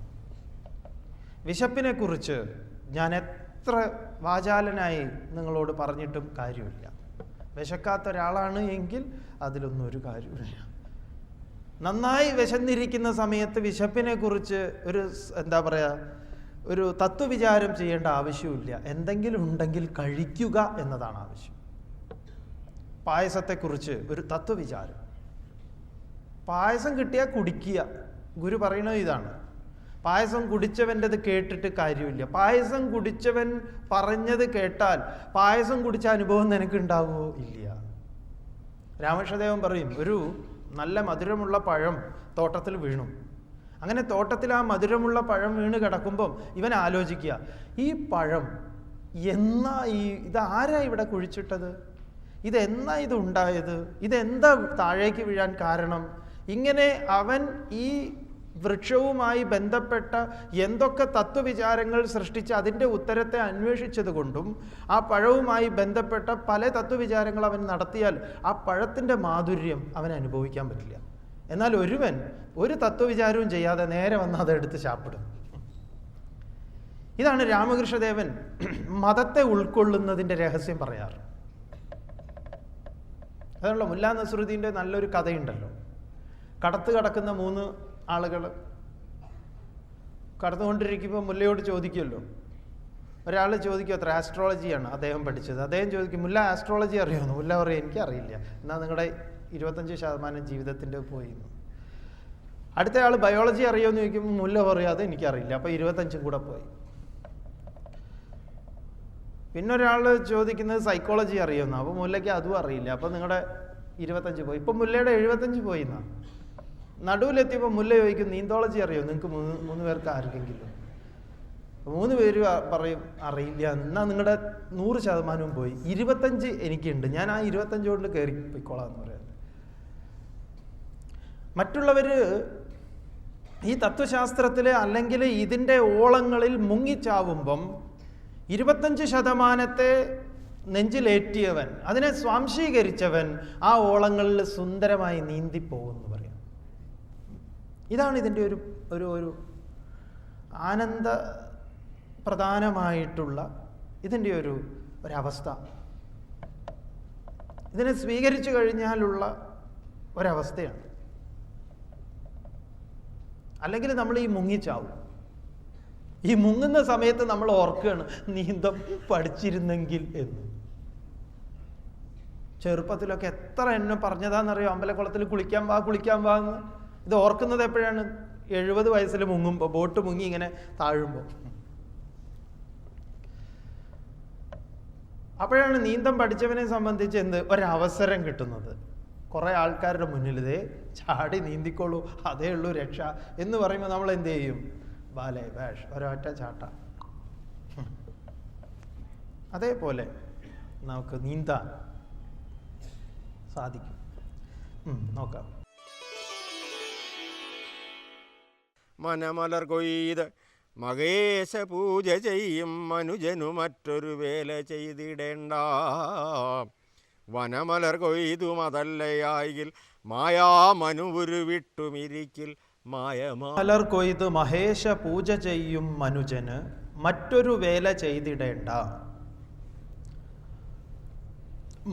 വിശപ്പിനെ കുറിച്ച് ഞാൻ എത്ര വാചാലനായി നിങ്ങളോട് പറഞ്ഞിട്ടും കാര്യമില്ല. വിശക്കാത്ത ഒരാളാണ് എങ്കിൽ അതിലൊന്നും ഒരു കാര്യമില്ല. നന്നായി വിശന്നിരിക്കുന്ന സമയത്ത് വിശപ്പിനെ കുറിച്ച് ഒരു തത്വവിചാരം ചെയ്യേണ്ട ആവശ്യമില്ല. എന്തെങ്കിലും ഉണ്ടെങ്കിൽ കഴിക്കുക എന്നതാണ് ആവശ്യം. പായസത്തെക്കുറിച്ച് ഒരു തത്വവിചാരം. പായസം കിട്ടിയാൽ കുടിക്കുക. ഗുരു പറയുന്നത് ഇതാണ്. പായസം കുടിച്ചവൻ്റെത് കേട്ടിട്ട് കാര്യമില്ല. പായസം കുടിച്ചവൻ പറഞ്ഞത് കേട്ടാൽ പായസം കുടിച്ച അനുഭവം നിനക്ക് ഉണ്ടാവുമോ? ഇല്ല. രാമകൃഷ്ണദേവൻ പറയും, ഒരു നല്ല മധുരമുള്ള പഴം തോട്ടത്തിൽ വീണു. അങ്ങനെ തോട്ടത്തിൽ ആ മധുരമുള്ള പഴം വീണ് കിടക്കുമ്പം ഇവൻ ആലോചിക്കുക, ഈ പഴം ഇതാരാ ഇവിടെ കുഴിച്ചിട്ടത്, ഇതെന്നാ ഇത് ഉണ്ടായത്, ഇതെന്താ താഴേക്ക് വീഴാൻ കാരണം? ഇങ്ങനെ അവൻ ഈ വൃക്ഷവുമായി ബന്ധപ്പെട്ട എന്തൊക്കെ തത്വവിചാരങ്ങൾ സൃഷ്ടിച്ച് അതിൻ്റെ ഉത്തരത്തെ അന്വേഷിച്ചത് കൊണ്ടും ആ പഴവുമായി ബന്ധപ്പെട്ട പല തത്വവിചാരങ്ങൾ അവൻ നടത്തിയാൽ ആ പഴത്തിൻ്റെ മാധുര്യം അവൻ അനുഭവിക്കാൻ പറ്റില്ല. എന്നാൽ ഒരുവൻ ഒരു തത്വവിചാരവും ചെയ്യാതെ നേരെ വന്ന് അതെടുത്ത് ശാപ്പിടും. ഇതാണ് രാമകൃഷ്ണദേവൻ മതത്തെ ഉൾക്കൊള്ളുന്നതിൻ്റെ രഹസ്യം പറയാറ്. അതാണല്ലോ മുല്ലാ നസ്രുദ്ദീൻ്റെ നല്ലൊരു കഥയുണ്ടല്ലോ. കടത്ത് കടക്കുന്ന 3 ആളുകൾ കടന്നുകൊണ്ടിരിക്കുമ്പോൾ മുല്ലയോട് ചോദിക്കുമല്ലോ. ഒരാൾ ചോദിക്കും അത്ര ആസ്ട്രോളജിയാണ് അദ്ദേഹം പഠിച്ചത്. അദ്ദേഹം ചോദിക്കും, മുല്ല ആസ്ട്രോളജി അറിയുമെന്ന്? മുല്ല പറയും, എനിക്കറിയില്ല. എന്നാൽ നിങ്ങളുടെ 25% ജീവിതത്തിൻ്റെ പോയിരുന്നു. അടുത്ത ആൾ ബയോളജി അറിയുമെന്ന് ചോദിക്കുമ്പോൾ മുല്ല പറയും, അത് എനിക്കറിയില്ല. അപ്പോൾ 25 കൂടെ പോയി. പിന്നെ ഒരാൾ ചോദിക്കുന്നത് സൈക്കോളജി അറിയുമെന്ന്. അപ്പോൾ മുല്ലയ്ക്ക് അതും അറിയില്ല. അപ്പോൾ നിങ്ങളുടെ 25 പോയി. ഇപ്പം മുല്ലയുടെ 75 പോയി എന്നാ. നടുവിലെത്തിയപ്പോൾ മുല്ല ചോദിക്കും, നീന്തോളജി അറിയോ നിങ്ങൾക്ക് 3 പേർക്ക് ആർക്കെങ്കിലും? 3 പേര് പറയും അറിയില്ല. എന്നാൽ നിങ്ങളുടെ 100% പോയി. 25 എനിക്കുണ്ട്, ഞാൻ ആ 25 കൊണ്ട് കയറി പോയിക്കോളാം എന്ന് പറയാം. മറ്റുള്ളവർ ഈ തത്വശാസ്ത്രത്തിലെ അല്ലെങ്കിൽ ഇതിൻ്റെ ഓളങ്ങളിൽ മുങ്ങിച്ചാവുമ്പം 25% നെഞ്ചിലേറ്റിയവൻ, അതിനെ സ്വാംശീകരിച്ചവൻ ആ ഓളങ്ങളിൽ സുന്ദരമായി നീന്തിപ്പോകുമെന്ന് പറയാം. ഇതാണ് ഇതിൻ്റെ ഒരു ആനന്ദ പ്രധാനമായിട്ടുള്ള ഇതിൻ്റെ ഒരവസ്ഥ. ഇതിനെ സ്വീകരിച്ചു കഴിഞ്ഞാലുള്ള ഒരവസ്ഥയാണ്. അല്ലെങ്കിൽ നമ്മൾ ഈ മുങ്ങിച്ചാവും. ഈ മുങ്ങുന്ന സമയത്ത് നമ്മൾ ഓർക്കുകയാണ്, നീന്തം പഠിച്ചിരുന്നെങ്കിൽ എന്ന്. ചെറുപ്പത്തിലൊക്കെ എത്ര എന്നെ പറഞ്ഞതാണെന്നറിയോ, അമ്പലക്കുളത്തിൽ കുളിക്കാൻ വാ എന്ന്. ഇത് ഓർക്കുന്നത് എപ്പോഴാണ്? 70 വയസ്സിൽ മുങ്ങുമ്പോൾ, ബോട്ട് മുങ്ങി ഇങ്ങനെ താഴുമ്പോൾ. അപ്പോഴാണ് നീന്തം പഠിച്ചവനെ സംബന്ധിച്ച് ഒരവസരം കിട്ടുന്നത്. കുറേ ആൾക്കാരുടെ മുന്നിൽ ഇതേ ചാടി നീന്തിക്കോളൂ, അതേ ഉള്ളൂ രക്ഷ എന്ന് പറയുമ്പോൾ നമ്മൾ എന്ത് ചെയ്യും? ബാലേ ബാഷ്, ഒരൊറ്റ ചാട്ട. അതേപോലെ നമുക്ക് നീന്താൻ സാധിക്കും. നോക്കാം. മനമലർ കൊയ്ത് മകേശ പൂജ ചെയ്യും മനുജനു മറ്റൊരു വേല ചെയ്തിടേണ്ട. വനമലർ കൊയ്തുമതല്ലയായിൽ മായാമനുവുരു വിട്ടുമിരിക്കിൽ മലർ കൊയ്ത് മഹേശ പൂജ ചെയ്യും മനുജന് മറ്റൊരു വേല ചെയ്തിടേണ്ട.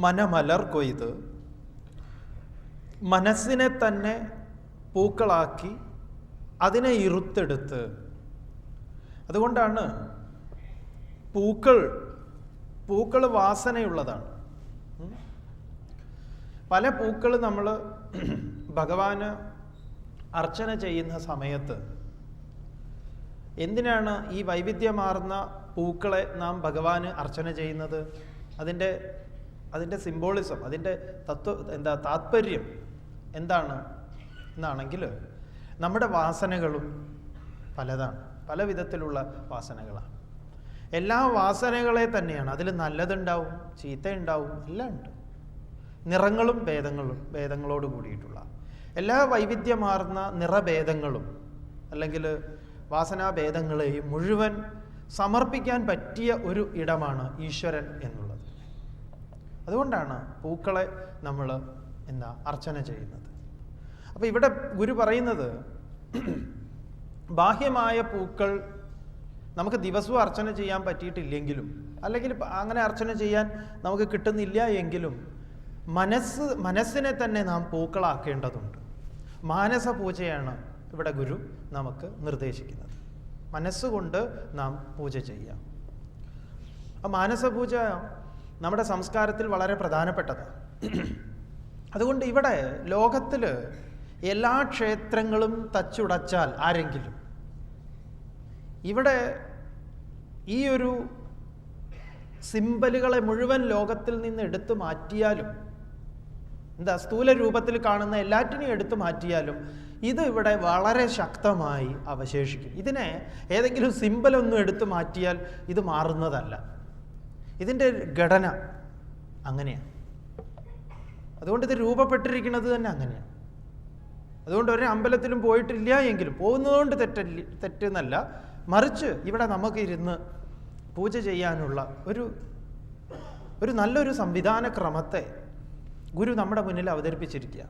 മനമലർ കൊയ്ത് മനസ്സിനെ തന്നെ പൂക്കളാക്കി അതിനെ ഇറുത്തെടുത്ത്. അതുകൊണ്ടാണ് പൂക്കൾ വാസനയുള്ളതാണ്. പല പൂക്കൾ നമ്മൾ ഭഗവാന് അർച്ചന ചെയ്യുന്ന സമയത്ത് എന്തിനാണ് ഈ വൈവിധ്യമാർന്ന പൂക്കളെ നാം ഭഗവാന് അർച്ചന ചെയ്യുന്നത്? അതിൻ്റെ സിംബോളിസം, അതിൻ്റെ താത്പര്യം എന്താണ് എന്നാണെങ്കിൽ, നമ്മുടെ വാസനകളും പലതാണ്, പല വിധത്തിലുള്ള വാസനകളാണ്. എല്ലാ വാസനകളെ തന്നെയാണ്, അതിൽ നല്ലതുണ്ടാവും, ചീത്തയുണ്ടാവും, എല്ലാം ഉണ്ട്. നിറങ്ങളും ഭേദങ്ങളോട് കൂടിയിട്ടുള്ള എല്ലാ വൈവിധ്യമാർന്ന നിറഭേദങ്ങളും അല്ലെങ്കിൽ വാസനാഭേദങ്ങളെയും മുഴുവൻ സമർപ്പിക്കാൻ പറ്റിയ ഒരു ഇടമാണ് ഈശ്വരൻ എന്നുള്ളത്. അതുകൊണ്ടാണ് പൂക്കളെ നമ്മൾ അർച്ചന ചെയ്യുന്നത്. അപ്പോൾ ഇവിടെ ഗുരു പറയുന്നത്, ബാഹ്യമായ പൂക്കൾ നമുക്ക് ദിവസവും അർച്ചന ചെയ്യാൻ പറ്റിയിട്ടില്ലെങ്കിലും, അല്ലെങ്കിൽ അങ്ങനെ അർച്ചന ചെയ്യാൻ നമുക്ക് കിട്ടുന്നില്ല എങ്കിലും മനസ്സിനെ തന്നെ നാം പൂക്കളാക്കേണ്ടതുണ്ട്. മാനസ പൂജയാണ് ഇവിടെ ഗുരു നമുക്ക് നിർദ്ദേശിക്കുന്നത്. മനസ്സുകൊണ്ട് നാം പൂജ ചെയ്യാം. ആ മാനസപൂജ നമ്മുടെ സംസ്കാരത്തിൽ വളരെ പ്രധാനപ്പെട്ടതാണ്. അതുകൊണ്ട് ഇവിടെ ലോകത്തിൽ എല്ലാ ക്ഷേത്രങ്ങളും തച്ചുടച്ചാൽ ആരെങ്കിലും ഇവിടെ ഈ ഒരു സിംബലുകളെ മുഴുവൻ ലോകത്തിൽ നിന്ന് എടുത്തു മാറ്റിയാലും എന്താ, സ്ഥൂല രൂപത്തിൽ കാണുന്ന എല്ലാറ്റിനെയും എടുത്തു മാറ്റിയാലും ഇത് ഇവിടെ വളരെ ശക്തമായി അവശേഷിക്കും. ഇതിനെ ഏതെങ്കിലും സിമ്പലൊന്നും എടുത്തു മാറ്റിയാൽ ഇത് മാറുന്നതല്ല. ഇതിൻ്റെ ഘടന അങ്ങനെയാണ്. അതുകൊണ്ട് ഇത് രൂപപ്പെട്ടിരിക്കുന്നത് തന്നെ അങ്ങനെയാണ്. അതുകൊണ്ട് ഒരു അമ്പലത്തിലും പോയിട്ടില്ല എങ്കിലും പോകുന്നതുകൊണ്ട് തെറ്റെന്നല്ല, മറിച്ച് ഇവിടെ നമുക്ക് ഇരുന്ന് പൂജ ചെയ്യാനുള്ള ഒരു നല്ലൊരു സംവിധാന ക്രമത്തെ ഗുരു നമ്മുടെ മുന്നിൽ അവതരിപ്പിച്ചിരിക്കുക.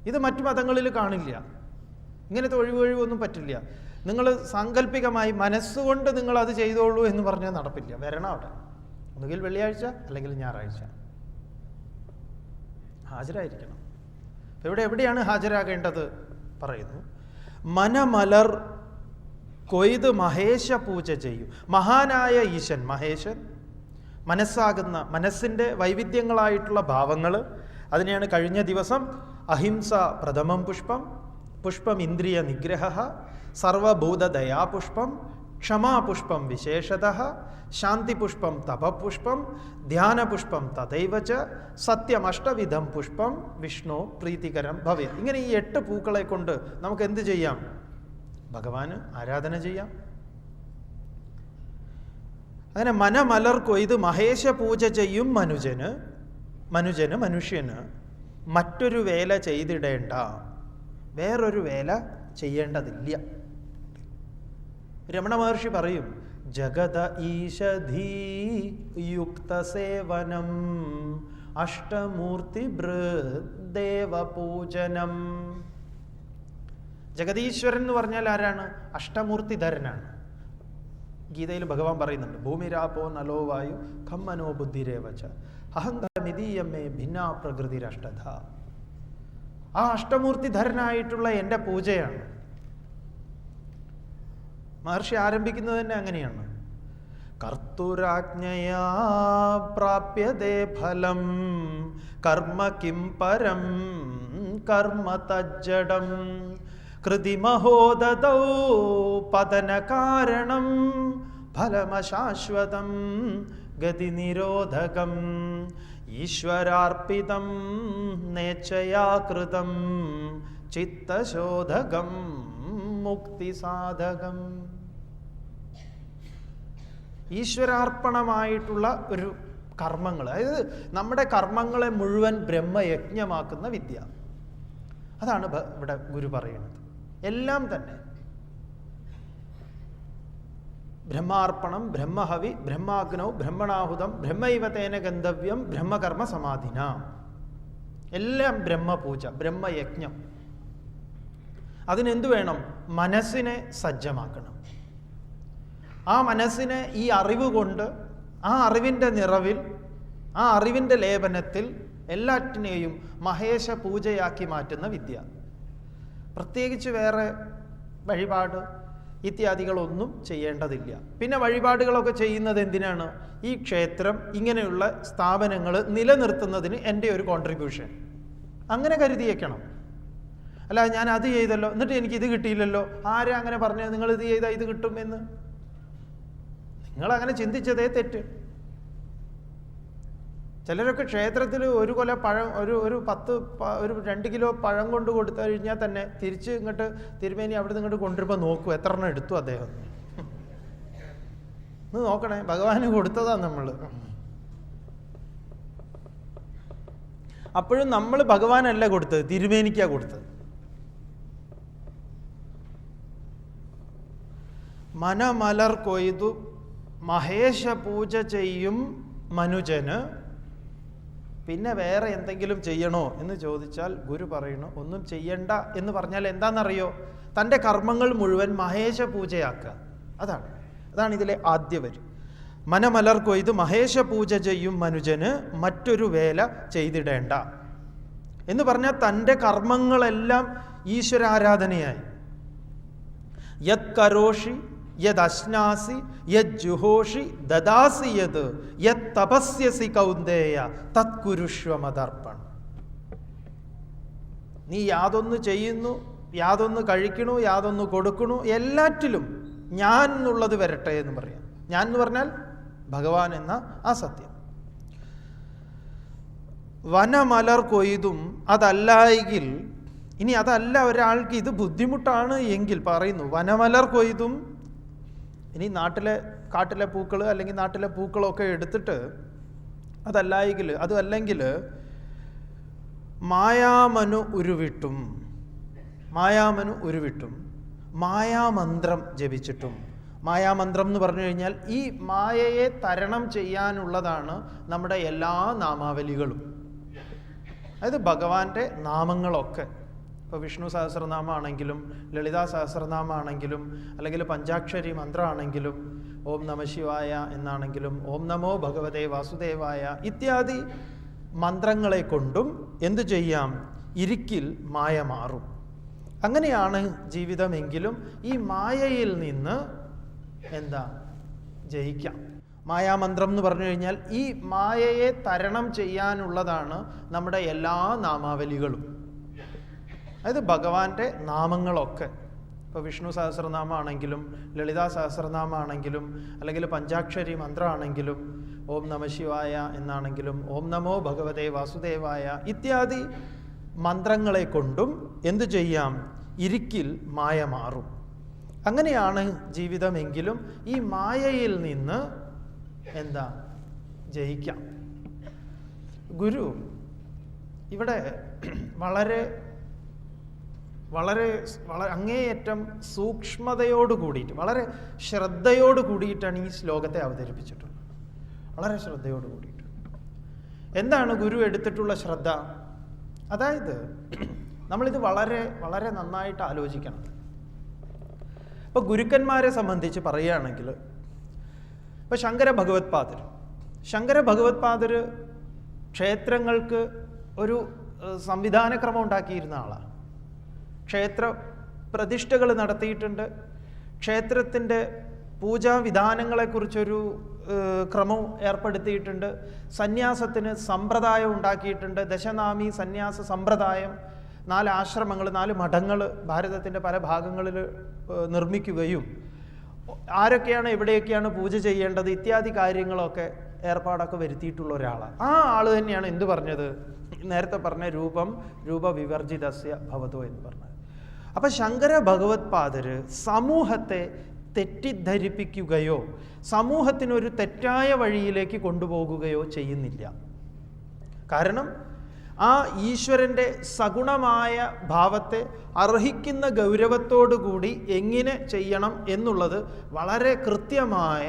ഇത് മറ്റു മതങ്ങളിൽ കാണില്ല. ഇങ്ങനത്തെ ഒഴിവൊന്നും പറ്റില്ല. നിങ്ങൾ സാങ്കല്പികമായി മനസ്സുകൊണ്ട് നിങ്ങൾ അത് ചെയ്തോളൂ എന്ന് പറഞ്ഞാൽ നടപ്പില്ല. വരണം അവിടെ, ഒന്നുകിൽ വെള്ളിയാഴ്ച അല്ലെങ്കിൽ ഞായറാഴ്ച ഹാജരായിരിക്കണം. എവിടെയാണ് ഹാജരാകേണ്ടത് പറയുന്നു. മനമലർ കൊയ്ത് മഹേശ പൂജ ചെയ്യും. മഹാനായ ഈശൻ, മഹേശൻ, മനസ്സാകുന്ന, മനസ്സിൻ്റെ വൈവിധ്യങ്ങളായിട്ടുള്ള ഭാവങ്ങൾ, അതിനെയാണ് കഴിഞ്ഞ ദിവസം അഹിംസ പ്രഥമം പുഷ്പം, പുഷ്പം ഇന്ദ്രിയ നിഗ്രഹ, സർവഭൂതദയാപുഷ്പം, ക്ഷമാപുഷ്പം വിശേഷതഃ, ശാന്തിപുഷ്പം തപപുഷ്പം, ധ്യാനപുഷ്പം തഥൈവ ച, സത്യമഷ്ടവിധം പുഷ്പം വിഷ്ണു പ്രീതികരം ഭവേത്. ഇങ്ങനെ ഈ 8 പൂക്കളെ കൊണ്ട് നമുക്ക് എന്ത് ചെയ്യാം? ഭഗവാന് ആരാധന ചെയ്യാം. അങ്ങനെ മനമലർ കൊയ്ത് മഹേശ പൂജ ചെയ്യും മനുഷ്യന് മറ്റൊരു വേല ചെയ്തിടേണ്ട, വേറൊരു വേല ചെയ്യേണ്ടതില്ല. രമണ മഹർഷി പറയും, ജഗത ഈശധീ യുക്ത സേവനം അഷ്ടമൂർത്തി ദേവപൂജനം. ജഗതീശ്വരൻ എന്ന് പറഞ്ഞാൽ ആരാണ്? അഷ്ടമൂർത്തിധരനാണ്. ഗീതയിൽ ഭഗവാൻ പറയുന്നുണ്ട്, ഭൂമിരാപോ നലോ വായു ഖം മനോ ബുദ്ധിരേവച അഹങ്കാരമിതീയമ്മേ ഭിന്നാ പ്രകൃതിരഷ്ടധ. ആ അഷ്ടമൂർത്തിധരനായിട്ടുള്ള എൻ്റെ പൂജയാണ്. മഹർഷി ആരംഭിക്കുന്നത് തന്നെ അങ്ങനെയാണ്. കർത്തുരാജ്ഞയാ പ്രാപ്യതേ ഫലം കർമ്മ കിം പരം കർമ്മ തജ്ജഡം കൃതിമഹോദതൗ പതന കാരണം ഫലമശാശ്വതം ഗതിനിരോധകം ഈശ്വരാർപ്പിതം നേച്ഛയാ കൃതം ചിത്തശോധകം മുക്തിസാധകം. ഈശ്വരാർപ്പണമായിട്ടുള്ള ഒരു കർമ്മങ്ങൾ, അതായത് നമ്മുടെ കർമ്മങ്ങളെ മുഴുവൻ ബ്രഹ്മയജ്ഞമാക്കുന്ന വിദ്യ. അതാണ് ഇവിടെ ഗുരു പറയുന്നത്. എല്ലാം തന്നെ ബ്രഹ്മാർപ്പണം, ബ്രഹ്മഹവി, ബ്രഹ്മാഗ്നൗ, ബ്രഹ്മണാഹുതം, ബ്രഹ്മൈവതേന ഗന്ധവ്യം, ബ്രഹ്മകർമ്മ സമാധിന. എല്ലാം ബ്രഹ്മപൂജ, ബ്രഹ്മയജ്ഞം. അതിനെന്തു വേണം? മനസ്സിനെ സജ്ജമാക്കണം. ആ മനസ്സിനെ ഈ അറിവ് കൊണ്ട്, ആ അറിവിൻ്റെ നിറവിൽ, ആ അറിവിൻ്റെ ലേപനത്തിൽ എല്ലാറ്റിനെയും മഹേശ പൂജയാക്കി മാറ്റുന്ന വിദ്യ. പ്രത്യേകിച്ച് വേറെ വഴിപാട് ഇത്യാദികളൊന്നും ചെയ്യേണ്ടതില്ല. പിന്നെ വഴിപാടുകളൊക്കെ ചെയ്യുന്നത് എന്തിനാണ്? ഈ ക്ഷേത്രം, ഇങ്ങനെയുള്ള സ്ഥാപനങ്ങൾ നിലനിർത്തുന്നതിന് എൻ്റെ ഒരു കോൺട്രിബ്യൂഷൻ, അങ്ങനെ കരുതിയേക്കണം. അല്ല, ഞാൻ അത് ചെയ്തല്ലോ എന്നിട്ട് എനിക്കിത് കിട്ടിയില്ലല്ലോ, ആരാ അങ്ങനെ പറഞ്ഞത് നിങ്ങൾ ഇത് ചെയ്താൽ ഇത് കിട്ടും എന്ന്? നിങ്ങളങ്ങനെ ചിന്തിച്ചതേ തെറ്റ്. ചിലരൊക്കെ ക്ഷേത്രത്തിൽ ഒരു കൊല പഴം, ഒരു 2 കിലോ പഴം കൊണ്ട് കൊടുത്തു കഴിഞ്ഞാൽ തന്നെ തിരിച്ച് ഇങ്ങോട്ട് തിരുമേനി അവിടെ നിന്ന് ഇങ്ങോട്ട് കൊണ്ടുവരുമ്പോൾ നോക്കൂ എത്ര എണ്ണം എടുത്തു അദ്ദേഹം. ഒന്ന് നോക്കണേ, ഭഗവാന് കൊടുത്തതാണ് നമ്മൾ. അപ്പോഴും നമ്മൾ ഭഗവാനല്ല കൊടുത്തത്, തിരുമേനിക്കാ കൊടുത്തത്. മനമലർ കൊയ്തു മഹേശ പൂജ ചെയ്യും മനുജന്. പിന്നെ വേറെ എന്തെങ്കിലും ചെയ്യണോ എന്ന് ചോദിച്ചാൽ ഗുരു പറയണു, ഒന്നും ചെയ്യണ്ട എന്ന് പറഞ്ഞാൽ എന്താണെന്നറിയോ? തൻ്റെ കർമ്മങ്ങൾ മുഴുവൻ മഹേശ പൂജയാക്കുക. അതാണ് ഇതിലെ ആദ്യ വരി. മനമലർ കൊയ്ത് മഹേശ പൂജ ചെയ്യും മനുജന് മറ്റൊരു വേല ചെയ്തിടേണ്ട എന്ന് പറഞ്ഞാൽ തൻ്റെ കർമ്മങ്ങളെല്ലാം ഈശ്വരാരാധനയായി. യത് കരോഷി യത് അശ്നാസി യത് ജുഹോഷി ദദാസി യത് യത് തപസ്യസി കൗന്ദേയ തത് കുരുഷ്വ മദർപ്പണം. നീ യാതൊന്ന് ചെയ്യുന്നു, യാതൊന്ന് കഴിക്കണു, യാതൊന്ന് കൊടുക്കണു, എല്ലാറ്റിലും ഞാൻ എന്നുള്ളത് വരട്ടെ എന്ന് പറയാം. ഞാൻ എന്ന് പറഞ്ഞാൽ ഭഗവാൻ എന്ന ആ സത്യം. വനമലർ കൊയ്തും അതല്ലായെങ്കിൽ, ഇനി അതല്ല ഒരാൾക്ക് ഇത് ബുദ്ധിമുട്ടാണ് എങ്കിൽ പറയുന്നു, വനമലർ കൊയ്തും, ഇനി കാട്ടിലെ പൂക്കൾ അല്ലെങ്കിൽ നാട്ടിലെ പൂക്കളൊക്കെ എടുത്തിട്ട് അതല്ലെങ്കിൽ മായാമനു ഉരുവിട്ടും മായാമന്ത്രം ജപിച്ചിട്ടും. മായാമന്ത്രം എന്ന് പറഞ്ഞു കഴിഞ്ഞാൽ ഈ മായയെ തരണം ചെയ്യാനുള്ളതാണ് നമ്മുടെ എല്ലാ നാമാവലികളും. അതായത് ഭഗവാന്റെ നാമങ്ങളൊക്കെ, ഇപ്പോൾ വിഷ്ണു സഹസ്രനാമാണെങ്കിലും ലളിതാ സഹസ്രനാമാണെങ്കിലും അല്ലെങ്കിൽ പഞ്ചാക്ഷരി മന്ത്രമാണെങ്കിലും ഓം നമ ശിവായ എന്നാണെങ്കിലും ഓം നമോ ഭഗവതേ വാസുദേവായ ഇത്യാദി മന്ത്രങ്ങളെ കൊണ്ടും എന്തു ചെയ്യാം? ഇരിക്കിൽ മായ മാറും. അങ്ങനെയാണ് ജീവിതമെങ്കിലും ഈ മായയിൽ നിന്ന് ജയിക്കാം. മായാമന്ത്രം എന്ന് പറഞ്ഞു കഴിഞ്ഞാൽ ഈ മായയെ തരണം ചെയ്യാനുള്ളതാണ് നമ്മുടെ എല്ലാ നാമാവലികളും. അതായത് ഭഗവാന്റെ നാമങ്ങളൊക്കെ, ഇപ്പോൾ വിഷ്ണു സഹസ്രനാമാണെങ്കിലും ലളിതാ സഹസ്രനാമാണെങ്കിലും അല്ലെങ്കിൽ പഞ്ചാക്ഷരി മന്ത്രമാണെങ്കിലും ഓം നമ ശിവായ എന്നാണെങ്കിലും ഓം നമോ ഭഗവതേ വാസുദേവായ ഇത്യാദി മന്ത്രങ്ങളെ കൊണ്ടും എന്തു ചെയ്യാം? ഇരിക്കിൽ മായ മാറും. അങ്ങനെയാണ് ജീവിതമെങ്കിലും ഈ മായയിൽ നിന്ന് ജയിക്കാം. ഗുരു ഇവിടെ വളരെ വളരെ വളരെ അങ്ങേയറ്റം സൂക്ഷ്മതയോട് കൂടിയിട്ട്, വളരെ ശ്രദ്ധയോട് കൂടിയിട്ടാണ് ഈ ശ്ലോകത്തെ അവതരിപ്പിച്ചിട്ടുള്ളത്. വളരെ ശ്രദ്ധയോട് കൂടിയിട്ട്. എന്താണ് ഗുരു എടുത്തിട്ടുള്ള ശ്രദ്ധ? അതായത് നമ്മളിത് വളരെ വളരെ നന്നായിട്ട് ആലോചിക്കണം. ഇപ്പൊ ഗുരുക്കന്മാരെ സംബന്ധിച്ച് പറയുകയാണെങ്കിൽ, ഇപ്പൊ ശങ്കര ഭഗവത്പാദർ ക്ഷേത്രങ്ങൾക്ക് ഒരു സംവിധാനക്രമം ഉണ്ടാക്കിയിരുന്ന ആളാണ്. ക്ഷേത്ര പ്രതിഷ്ഠകൾ നടത്തിയിട്ടുണ്ട്. ക്ഷേത്രത്തിൻ്റെ പൂജാവിധാനങ്ങളെക്കുറിച്ചൊരു ക്രമം ഏർപ്പെടുത്തിയിട്ടുണ്ട്. സന്യാസത്തിന് സമ്പ്രദായം ഉണ്ടാക്കിയിട്ടുണ്ട്. ദശനാമി സന്യാസ സമ്പ്രദായം, 4 ആശ്രമങ്ങൾ, 4 മഠങ്ങൾ ഭാരതത്തിൻ്റെ പല ഭാഗങ്ങളിൽ നിർമ്മിക്കുകയും ആരൊക്കെയാണ് എവിടെയൊക്കെയാണ് പൂജ ചെയ്യേണ്ടത് ഇത്യാദി കാര്യങ്ങളൊക്കെ ഏർപ്പാടൊക്കെ വരുത്തിയിട്ടുള്ള ഒരാളാണ്. ആ ആള് തന്നെയാണ് എന്ത് പറഞ്ഞത്? നേരത്തെ പറഞ്ഞ രൂപവിവർജിതസ്യ ഭവതോ എന്ന് പറഞ്ഞത്. അപ്പം ശങ്കര ഭഗവത്പാദര് സമൂഹത്തെ തെറ്റിദ്ധരിപ്പിക്കുകയോ സമൂഹത്തിനൊരു തെറ്റായ വഴിയിലേക്ക് കൊണ്ടുപോകുകയോ ചെയ്യുന്നില്ല. കാരണം ആ ഈശ്വരൻ്റെ സഗുണമായ ഭാവത്തെ അർഹിക്കുന്ന ഗൗരവത്തോടുകൂടി എങ്ങനെ ചെയ്യണം എന്നുള്ളത് വളരെ കൃത്യമായ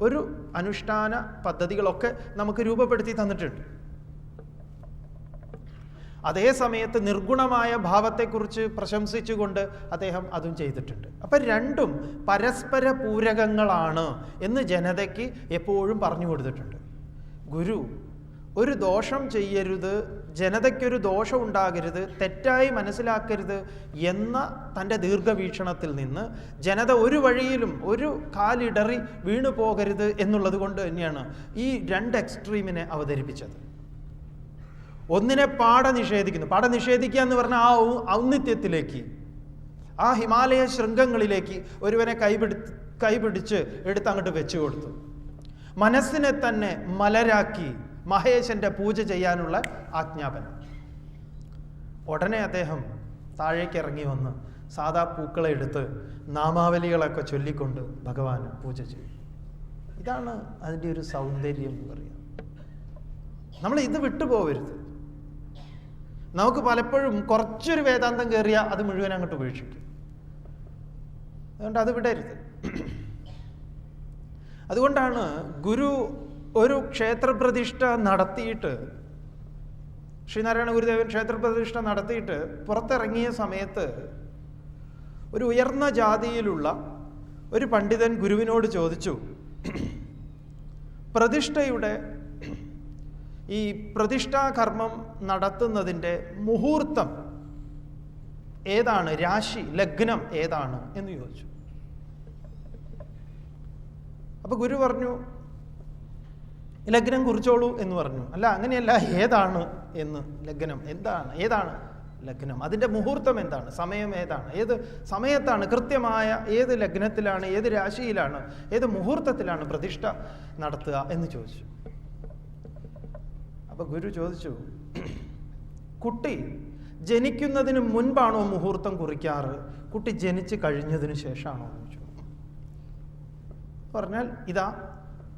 ഒരു അനുഷ്ഠാന പദ്ധതികളൊക്കെ നമുക്ക് രൂപപ്പെടുത്തി തന്നിട്ടുണ്ട്. അതേ സമയത്ത് നിർഗുണമായ ഭാവത്തെക്കുറിച്ച് പ്രശംസിച്ചുകൊണ്ട് അദ്ദേഹം അതും ചെയ്തിട്ടുണ്ട്. അപ്പം രണ്ടും പരസ്പര പൂരകങ്ങളാണ് എന്ന് ജനതയ്ക്ക് എപ്പോഴും പറഞ്ഞു കൊടുത്തിട്ടുണ്ട്. ഗുരു ഒരു ദോഷം ചെയ്യരുത്, ജനതയ്ക്കൊരു ദോഷം ഉണ്ടാകരുത്, തെറ്റായി മനസ്സിലാക്കരുത് എന്ന തൻ്റെ ദീർഘവീക്ഷണത്തിൽ നിന്ന് ജനത ഒരു വഴിയിലും ഒരു കാലിടറി വീണു പോകരുത് എന്നുള്ളത് കൊണ്ട് തന്നെയാണ് ഈ 2 എക്സ്ട്രീമിനെ അവതരിപ്പിച്ചത്. ഒന്നിനെ നിഷേധിക്കുക എന്ന് പറഞ്ഞാൽ ആ ഔന്നിത്യത്തിലേക്ക്, ആ ഹിമാലയ ശൃംഗങ്ങളിലേക്ക് ഒരുവനെ കൈപിടിച്ച് എടുത്ത് അങ്ങോട്ട് വെച്ചു കൊടുത്തു. മനസ്സിനെ തന്നെ മലരാക്കി മഹേശന്റെ പൂജ ചെയ്യാനുള്ള ആജ്ഞാപനം. ഉടനെ അദ്ദേഹം താഴേക്ക് ഇറങ്ങി വന്ന് സാധാ പൂക്കളെ എടുത്ത് നാമാവലികളൊക്കെ ചൊല്ലിക്കൊണ്ട് ഭഗവാന് പൂജ ചെയ്യും. ഇതാണ് അതിൻ്റെ ഒരു സൗന്ദര്യം എന്ന് പറയുക. നമ്മൾ ഇത് വിട്ടുപോകരുത്. നമുക്ക് പലപ്പോഴും കുറച്ചൊരു വേദാന്തം കയറിയാൽ അത് മുഴുവൻ അങ്ങോട്ട് ഉപേക്ഷിക്കും. അതുകൊണ്ട് അത് വിടരുത്. അതുകൊണ്ടാണ് ഗുരു ഒരു ക്ഷേത്രപ്രതിഷ്ഠ നടത്തിയിട്ട്, ശ്രീനാരായണ ഗുരുദേവൻ ക്ഷേത്രപ്രതിഷ്ഠ നടത്തിയിട്ട് പുറത്തിറങ്ങിയ സമയത്ത് ഒരു ഉയർന്ന ജാതിയിലുള്ള ഒരു പണ്ഡിതൻ ഗുരുവിനോട് ചോദിച്ചു, ഈ പ്രതിഷ്ഠാകർമ്മം നടത്തുന്നതിൻ്റെ മുഹൂർത്തം ഏതാണ്, രാശി ലഗ്നം ഏതാണ് എന്ന് ചോദിച്ചു. അപ്പൊ ഗുരു പറഞ്ഞു, ലഗ്നം കുറിച്ചോളൂ എന്ന് പറഞ്ഞു. അല്ല, അങ്ങനെയല്ല, ഏതാണ് എന്ന് ലഗ്നം ഏതാണ് ലഗ്നം, അതിൻ്റെ മുഹൂർത്തം എന്താണ്, സമയം ഏതാണ്, ഏത് സമയത്താണ്, കൃത്യമായ ഏത് ലഗ്നത്തിലാണ്, ഏത് രാശിയിലാണ്, ഏത് മുഹൂർത്തത്തിലാണ് പ്രതിഷ്ഠ നടത്തുക എന്ന് ചോദിച്ചു. അപ്പൊ ഗുരു ചോദിച്ചു, കുട്ടി ജനിക്കുന്നതിന് മുൻപാണോ മുഹൂർത്തം കുറിക്കാറ്, കുട്ടി ജനിച്ച് കഴിഞ്ഞതിന് ശേഷമാണോ എന്ന് ചോദിച്ചു. പറഞ്ഞാൽ ഇതാ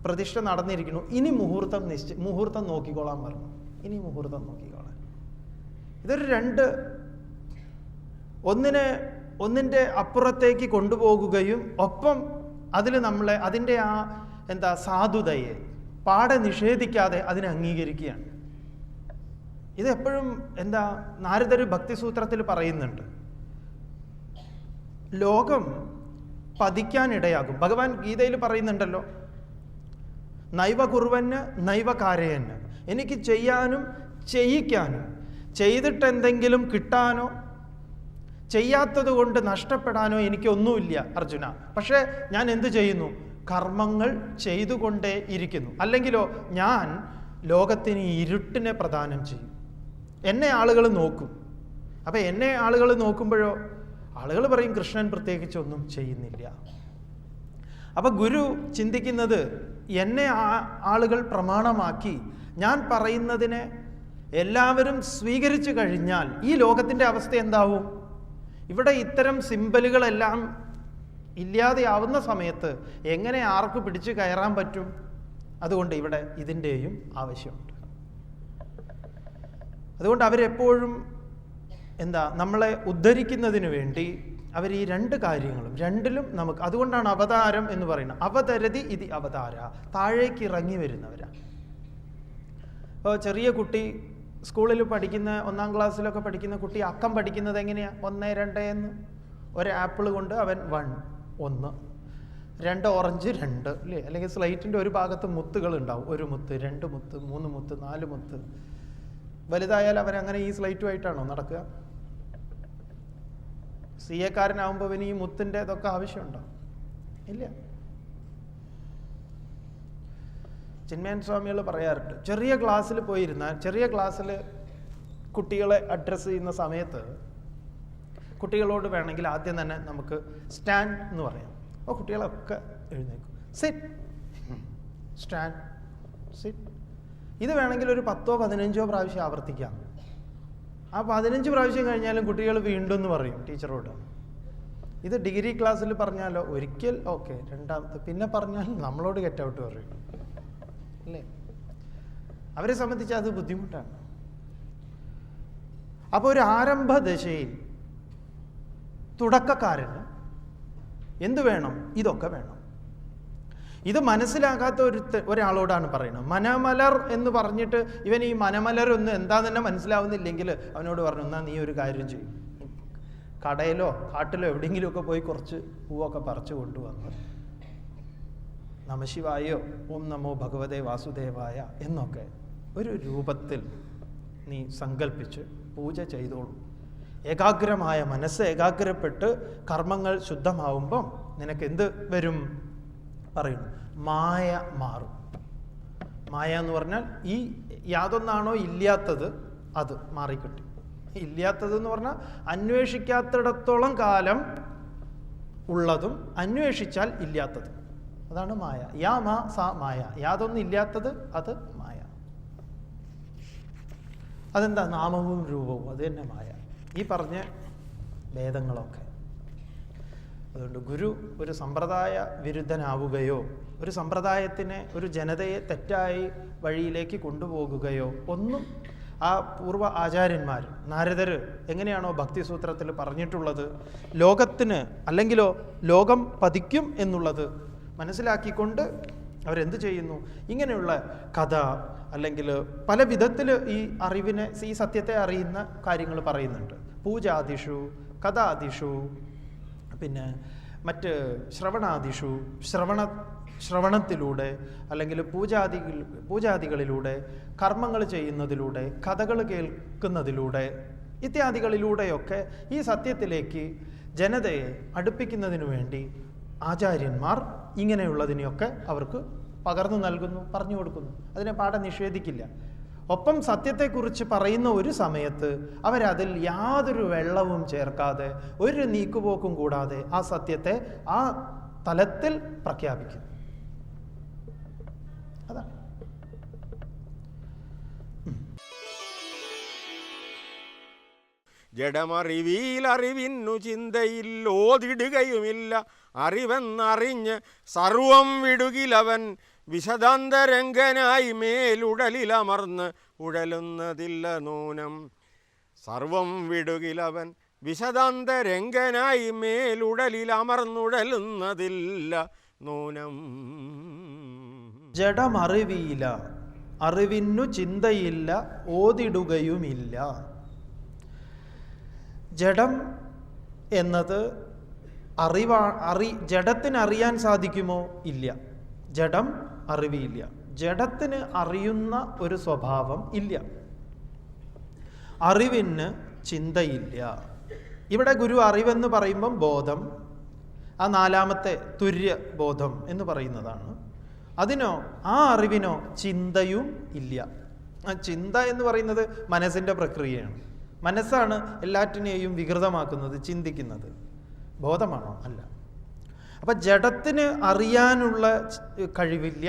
പ്രതിഷ്ഠ നടന്നിരിക്കുന്നു, ഇനി മുഹൂർത്തം നോക്കിക്കോളാൻ പറഞ്ഞു. ഇനി മുഹൂർത്തം നോക്കിക്കോളാൻ. ഇതൊരു ഒന്നിൻ്റെ അപ്പുറത്തേക്ക് കൊണ്ടുപോകുകയും ഒപ്പം അതിൽ നമ്മളെ അതിൻ്റെ സാധുതയെ പാടെ നിഷേധിക്കാതെ അതിനെ അംഗീകരിക്കുകയാണ്. ഇതെപ്പോഴും നാരദർ ഭക്തിസൂത്രത്തിൽ പറയുന്നുണ്ട്, ലോകം പതിക്കാനിടയാകും. ഭഗവാൻ ഗീതയിൽ പറയുന്നുണ്ടല്ലോ, നൈവ കുർവന് നൈവ കാരയന്, എനിക്ക് ചെയ്യാനും ചെയ്യിക്കാനും, ചെയ്തിട്ടെന്തെങ്കിലും കിട്ടാനോ ചെയ്യാത്തത് കൊണ്ട് നഷ്ടപ്പെടാനോ എനിക്കൊന്നുമില്ല അർജുന. പക്ഷേ ഞാൻ എന്ത് ചെയ്യുന്നു? കർമ്മങ്ങൾ ചെയ്തുകൊണ്ടേ ഇരിക്കുന്നു. അല്ലെങ്കിലോ ഞാൻ ലോകത്തിന് ഇരുട്ടിനെ പ്രദാനം ചെയ്യും. എന്നെ ആളുകൾ നോക്കും. അപ്പം എന്നെ ആളുകൾ നോക്കുമ്പോഴോ ആളുകൾ പറയും കൃഷ്ണൻ പ്രത്യേകിച്ച് ഒന്നും ചെയ്യുന്നില്ല. അപ്പം ഗുരു ചിന്തിക്കുന്നത്, എന്നെ ആളുകൾ പ്രമാണമാക്കി ഞാൻ പറയുന്നതിനെ എല്ലാവരും സ്വീകരിച്ചു കഴിഞ്ഞാൽ ഈ ലോകത്തിൻ്റെ അവസ്ഥ എന്താവും? ഇവിടെ ഇത്തരം സിമ്പലുകളെല്ലാം ഇല്ലാതെയാവുന്ന സമയത്ത് എങ്ങനെ ആർക്ക് പിടിച്ചു കയറാൻ പറ്റും? അതുകൊണ്ട് ഇവിടെ ഇതിൻ്റെയും ആവശ്യമുണ്ട്. അതുകൊണ്ട് അവരെപ്പോഴും നമ്മളെ ഉദ്ധരിക്കുന്നതിന് വേണ്ടി അവർ ഈ രണ്ട് കാര്യങ്ങളും രണ്ടിലും നമുക്ക്, അതുകൊണ്ടാണ് അവതാരം എന്ന് പറയുന്നത്. അവതരതി ഇത് അവതാര, താഴേക്ക് ഇറങ്ങി വരുന്നവരാ. ഇപ്പോൾ ചെറിയ കുട്ടി സ്കൂളിൽ പഠിക്കുന്ന 1-ാം ക്ലാസ്സിലൊക്കെ പഠിക്കുന്ന കുട്ടി അക്കം പഠിക്കുന്നത് എങ്ങനെയാണ്? 1, 2 എന്ന്. ഒരു ആപ്പിൾ കൊണ്ട് അവൻ 1, 2 ഓറഞ്ച് 2 അല്ലേ? അല്ലെങ്കിൽ സ്ലൈറ്റിൻ്റെ ഒരു ഭാഗത്ത് മുത്തുകൾ ഉണ്ടാവും. 1 മുത്ത്, 2 മുത്ത്, 3 മുത്ത്, 4 മുത്ത്. വലുതായാൽ അവൻ അങ്ങനെ ഈ സ്ലൈറ്റുമായിട്ടാണോ നടക്കുക? CA-കാരനാവുമ്പോൾ അവന് ഈ മുത്തിൻ്റെ ഇതൊക്കെ ആവശ്യമുണ്ടോ? ഇല്ല. ചിന്മയൻ സ്വാമികൾ പറയാറുണ്ട്, ചെറിയ ക്ലാസ്സിൽ പോയിരുന്നാൽ, ചെറിയ ക്ലാസ്സിൽ കുട്ടികളെ അഡ്രസ്സ് ചെയ്യുന്ന സമയത്ത് കുട്ടികളോട് വേണമെങ്കിൽ ആദ്യം തന്നെ നമുക്ക് സ്റ്റാൻഡ് എന്ന് പറയാം. അപ്പോൾ കുട്ടികളൊക്കെ എഴുന്നേക്കും. Sit, stand, sit. ഇത് വേണമെങ്കിൽ ഒരു 10ഓ 15ഓ പ്രാവശ്യം ആവർത്തിക്കാം. ആ 15 പ്രാവശ്യം കഴിഞ്ഞാലും കുട്ടികൾ വീണ്ടും എന്ന് പറയും ടീച്ചറോട്. ഇത് ഡിഗ്രി ക്ലാസ്സിൽ പറഞ്ഞാലോ ഒരിക്കൽ ഓക്കെ, രണ്ടാമത്തെ പിന്നെ പറഞ്ഞാൽ നമ്മളോട് ഗെറ്റ് ഔട്ട് പറയും അല്ലേ? അവരെ സംബന്ധിച്ച് അത് ബുദ്ധിമുട്ടാണ്. അപ്പോൾ ഒരു ആരംഭ ദശയിൽ തുടക്കക്കാരന് എന്ത് വേണം? ഇതൊക്കെ വേണം. ഇത് മനസ്സിലാകാത്ത ഒരാളോടാണ് പറയുന്നത്. മനമലർ എന്ന് പറഞ്ഞിട്ട് ഇവൻ ഈ മനമലർ ഒന്ന് എന്താ തന്നെ മനസ്സിലാവുന്നില്ലെങ്കിൽ അവനോട് പറഞ്ഞു, എന്നാ നീ ഒരു കാര്യം ചെയ്യും, കടയിലോ കാട്ടിലോ എവിടെയെങ്കിലുമൊക്കെ പോയി കുറച്ച് പൂവൊക്കെ പറിച്ചു കൊണ്ടുവന്ന് നമശിവായോ ഓം നമോ ഭഗവതേ വാസുദേവായ എന്നൊക്കെ ഒരു രൂപത്തിൽ നീ സങ്കല്പിച്ച് പൂജ ചെയ്തോളൂ. ഏകാഗ്രമായ മനസ്സ് ഏകാഗ്രപ്പെട്ട് കർമ്മങ്ങൾ ശുദ്ധമാവുമ്പം നിനക്ക് എന്ത് വരും പറയുന്നു? മായ മാറും. മായ എന്ന് പറഞ്ഞാൽ ഈ യാതൊന്നാണോ ഇല്ലാത്തത് അത് മാറിക്കിട്ടും. ഇല്ലാത്തത് എന്ന് പറഞ്ഞാൽ അന്വേഷിക്കാത്തിടത്തോളം കാലം ഉള്ളതും അന്വേഷിച്ചാൽ ഇല്ലാത്തതും, അതാണ് മായ. യാ മാ സാ മായ. യാതൊന്നും ഇല്ലാത്തത് അത് മായ. അതെന്താ? നാമവും രൂപവും അത് തന്നെ മായ. ഈ പറഞ്ഞ ഭേദങ്ങളൊക്കെ. അതുകൊണ്ട് ഗുരു ഒരു സമ്പ്രദായ വിരുദ്ധനാവുകയോ ഒരു സമ്പ്രദായത്തിനെ, ഒരു ജനതയെ തെറ്റായി വഴിയിലേക്ക് കൊണ്ടുപോകുകയോ ഒന്നും ആ പൂർവ്വ ആചാര്യന്മാർ, നാരദർ എങ്ങനെയാണോ ഭക്തിസൂത്രത്തിൽ പറഞ്ഞിട്ടുള്ളത്, ലോകത്തിന് അല്ലെങ്കിലോ ലോകം പതിക്കും എന്നുള്ളത് മനസ്സിലാക്കിക്കൊണ്ട് അവരെന്ത് ചെയ്യുന്നു? ഇങ്ങനെയുള്ള കഥ അല്ലെങ്കിൽ പല വിധത്തിൽ ഈ അറിവിനെ, ഈ സത്യത്തെ അറിയുന്ന കാര്യങ്ങൾ പറയുന്നുണ്ട്. പൂജാദിഷു, കഥാദിഷു, പിന്നെ മറ്റ് ശ്രവണാദിഷു, ശ്രവണത്തിലൂടെ അല്ലെങ്കിൽ പൂജാദികളിലൂടെ, കർമ്മങ്ങൾ ചെയ്യുന്നതിലൂടെ, കഥകൾ കേൾക്കുന്നതിലൂടെ ഇത്യാദികളിലൂടെയൊക്കെ ഈ സത്യത്തിലേക്ക് ജനതയെ അടുപ്പിക്കുന്നതിനു വേണ്ടി ആചാര്യന്മാർ ഇങ്ങനെയുള്ളതിനെയൊക്കെ അവർക്ക് പകർന്നു നൽകുന്നു, പറഞ്ഞു കൊടുക്കുന്നു. അതിനെ പാടെ നിഷേധിക്കില്ല. ഒപ്പം സത്യത്തെക്കുറിച്ച് പറയുന്ന ഒരു സമയത്ത് അവരതിൽ യാതൊരു വെള്ളവും ചേർക്കാതെ, ഒരു നീക്കുപോക്കും കൂടാതെ ആ സത്യത്തെ ആ തലത്തിൽ പ്രഖ്യാപിക്കുന്നു. അതാണ്. ജഡമറിവീലറിവിന്നു ചിന്തയിൽ ഓതിടുകയുമില്ല. അറിവെന്നറിഞ്ഞ് സർവം വിടുകിലവൻ വിശദാന്തരംഗനായി മേലുടലിലമർന്ന് ഉഴലുന്നതില്ല നൂനം. സർവം വിടുകിലവൻ വിശദാന്തരംഗനായി മേലുടലിലമർന്നുഴലുന്നതില്ല നൂനം. ജഡമറിവീല, അറിവിന്നു ചിന്തയില്ല, ഓതിടുകയുമില്ല. ജഡം എന്നത് ജഡത്തിന് അറിയാൻ സാധിക്കുമോ? ഇല്ല. ജഡം അറിവില്ല. ജഡത്തിന് അറിയുന്ന ഒരു സ്വഭാവം ഇല്ല. അറിവിന് ചിന്തയില്ല. ഇവിടെ ഗുരു അറിവെന്ന് പറയുമ്പം ബോധം, ആ നാലാമത്തെ തുര്യബോധം എന്ന് പറയുന്നതാണ്. അതിനോ, ആ അറിവിനോ ചിന്തയും ഇല്ല. ആ ചിന്ത എന്ന് പറയുന്നത് മനസ്സിൻ്റെ പ്രക്രിയയാണ്. മനസ്സാണ് എല്ലാറ്റിനെയും വികൃതമാക്കുന്നത്, ചിന്തിക്കുന്നത്. ബോധമാണോ? അല്ല. അപ്പം ജഡത്തിന് അറിയാനുള്ള കഴിവില്ല,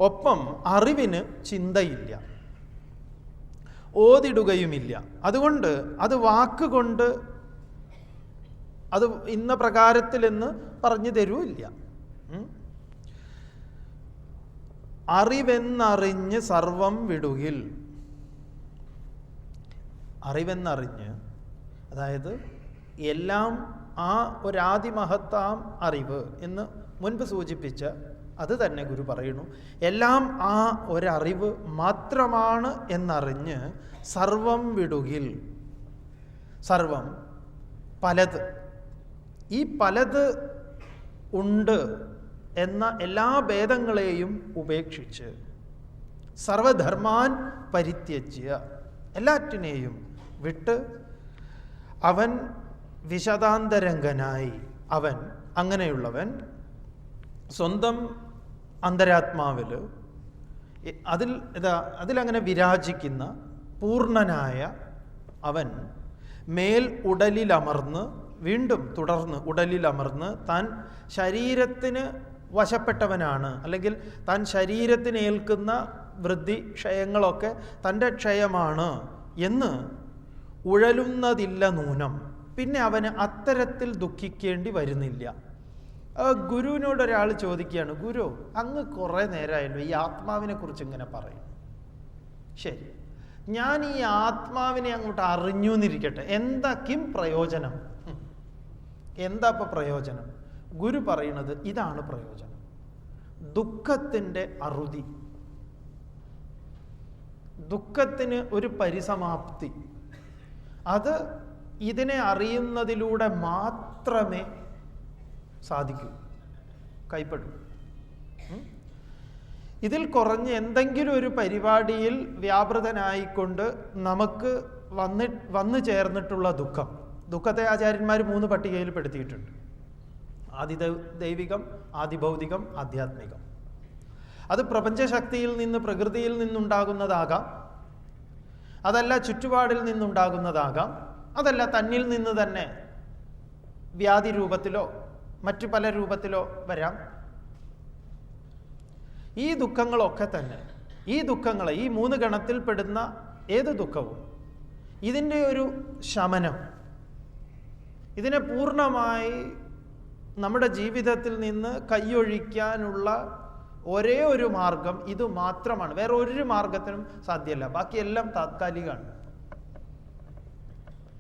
ഒപ്പം അറിവിന് ചിന്തയില്ല, ഓതിടുകയുമില്ല. അതുകൊണ്ട് അത് വാക്കുകൊണ്ട് അത് ഇന്ന പ്രകാരത്തിലെന്ന് പറഞ്ഞു തരൂല്ല. അറിവെന്നറിഞ്ഞ് സർവം വിടുകിൽ. അറിവെന്നറിഞ്ഞ്, അതായത് എല്ലാം ആ ഒരാദിമഹത്താം അറിവ് എന്ന് മുൻപ് സൂചിപ്പിച്ച അത് തന്നെ ഗുരു പറയുന്നു. എല്ലാം ആ ഒരറിവ് മാത്രമാണ് എന്നറിഞ്ഞ് സർവം വിടുകിൽ. സർവം പലത്, ഈ പലത് ഉണ്ട് എന്ന എല്ലാ ഭേദങ്ങളെയും ഉപേക്ഷിച്ച് സർവധർമാൻ പരിത്യജ്യ, എല്ലാറ്റിനെയും വിട്ട് അവൻ വിശദാന്തരംഗനായി, അവൻ അങ്ങനെയുള്ളവൻ സ്വന്തം അന്തരാത്മാവിൽ അതിലങ്ങനെ വിരാജിക്കുന്ന പൂർണ്ണനായ അവൻ മേൽ ഉടലിലമർന്ന്, വീണ്ടും തുടർന്ന് ഉടലിലമർന്ന് താൻ ശരീരത്തിന് വശപ്പെട്ടവനാണ്, അല്ലെങ്കിൽ താൻ ശരീരത്തിന് ഏൽക്കുന്ന വൃദ്ധി ക്ഷയങ്ങളൊക്കെ തൻ്റെ ക്ഷയമാണ് എന്ന് ഉഴലുന്നതില്ല നൂനം. പിന്നെ അവന് അത്തരത്തിൽ ദുഃഖിക്കേണ്ടി വരുന്നില്ല. ഗുരുവിനോട് ഒരാൾ ചോദിക്കുകയാണ്, ഗുരു അങ്ങ് കുറേ നേരമായല്ലോ ഈ ആത്മാവിനെ കുറിച്ച് ഇങ്ങനെ പറയും. ശരി, ഞാൻ ഈ ആത്മാവിനെ അങ്ങോട്ട് അറിഞ്ഞു എന്നിരിക്കട്ടെ, എന്താ കിം പ്രയോജനം? എന്താ ഇപ്പം പ്രയോജനം? ഗുരു പറയുന്നത് ഇതാണ് പ്രയോജനം. ദുഃഖത്തിൻ്റെ അറുതി, ദുഃഖത്തിന് ഒരു പരിസമാപ്തി, അത് ഇതിനെ അറിയുന്നതിലൂടെ മാത്രമേ സാധിക്കൂ, കൈപ്പെടൂ. ഇതിൽ കുറഞ്ഞ് എന്തെങ്കിലും ഒരു പരിപാടിയിൽ വ്യാപൃതനായിക്കൊണ്ട് നമുക്ക് വന്നു ചേർന്നിട്ടുള്ള ദുഃഖത്തെ ആചാര്യന്മാർ 3 പട്ടികയിൽ പെടുത്തിയിട്ടുണ്ട്. ദൈവികം, ആദിഭൗതികം, ആധ്യാത്മികം. അത് പ്രപഞ്ചശക്തിയിൽ നിന്ന്, പ്രകൃതിയിൽ നിന്നുണ്ടാകുന്നതാകാം, അതല്ല ചുറ്റുപാടിൽ നിന്നുണ്ടാകുന്നതാകാം, അതല്ല തന്നിൽ നിന്ന് തന്നെ വ്യാധി രൂപത്തിലോ മറ്റു പല രൂപത്തിലോ വരാം. ഈ ദുഃഖങ്ങളൊക്കെ തന്നെ, ഈ ദുഃഖങ്ങളെ, ഈ 3 ഗണത്തിൽപ്പെടുന്ന ഏത് ദുഃഖവും ഇതിൻ്റെ ഒരു ശമനം, ഇതിനെ പൂർണ്ണമായി നമ്മുടെ ജീവിതത്തിൽ നിന്ന് കൈയൊഴിക്കാനുള്ള ഒരേ ഒരു മാർഗം ഇത് മാത്രമാണ്. വേറെ ഒരു മാർഗത്തിനും സാധ്യമല്ല. ബാക്കിയെല്ലാം താത്കാലികമാണ്.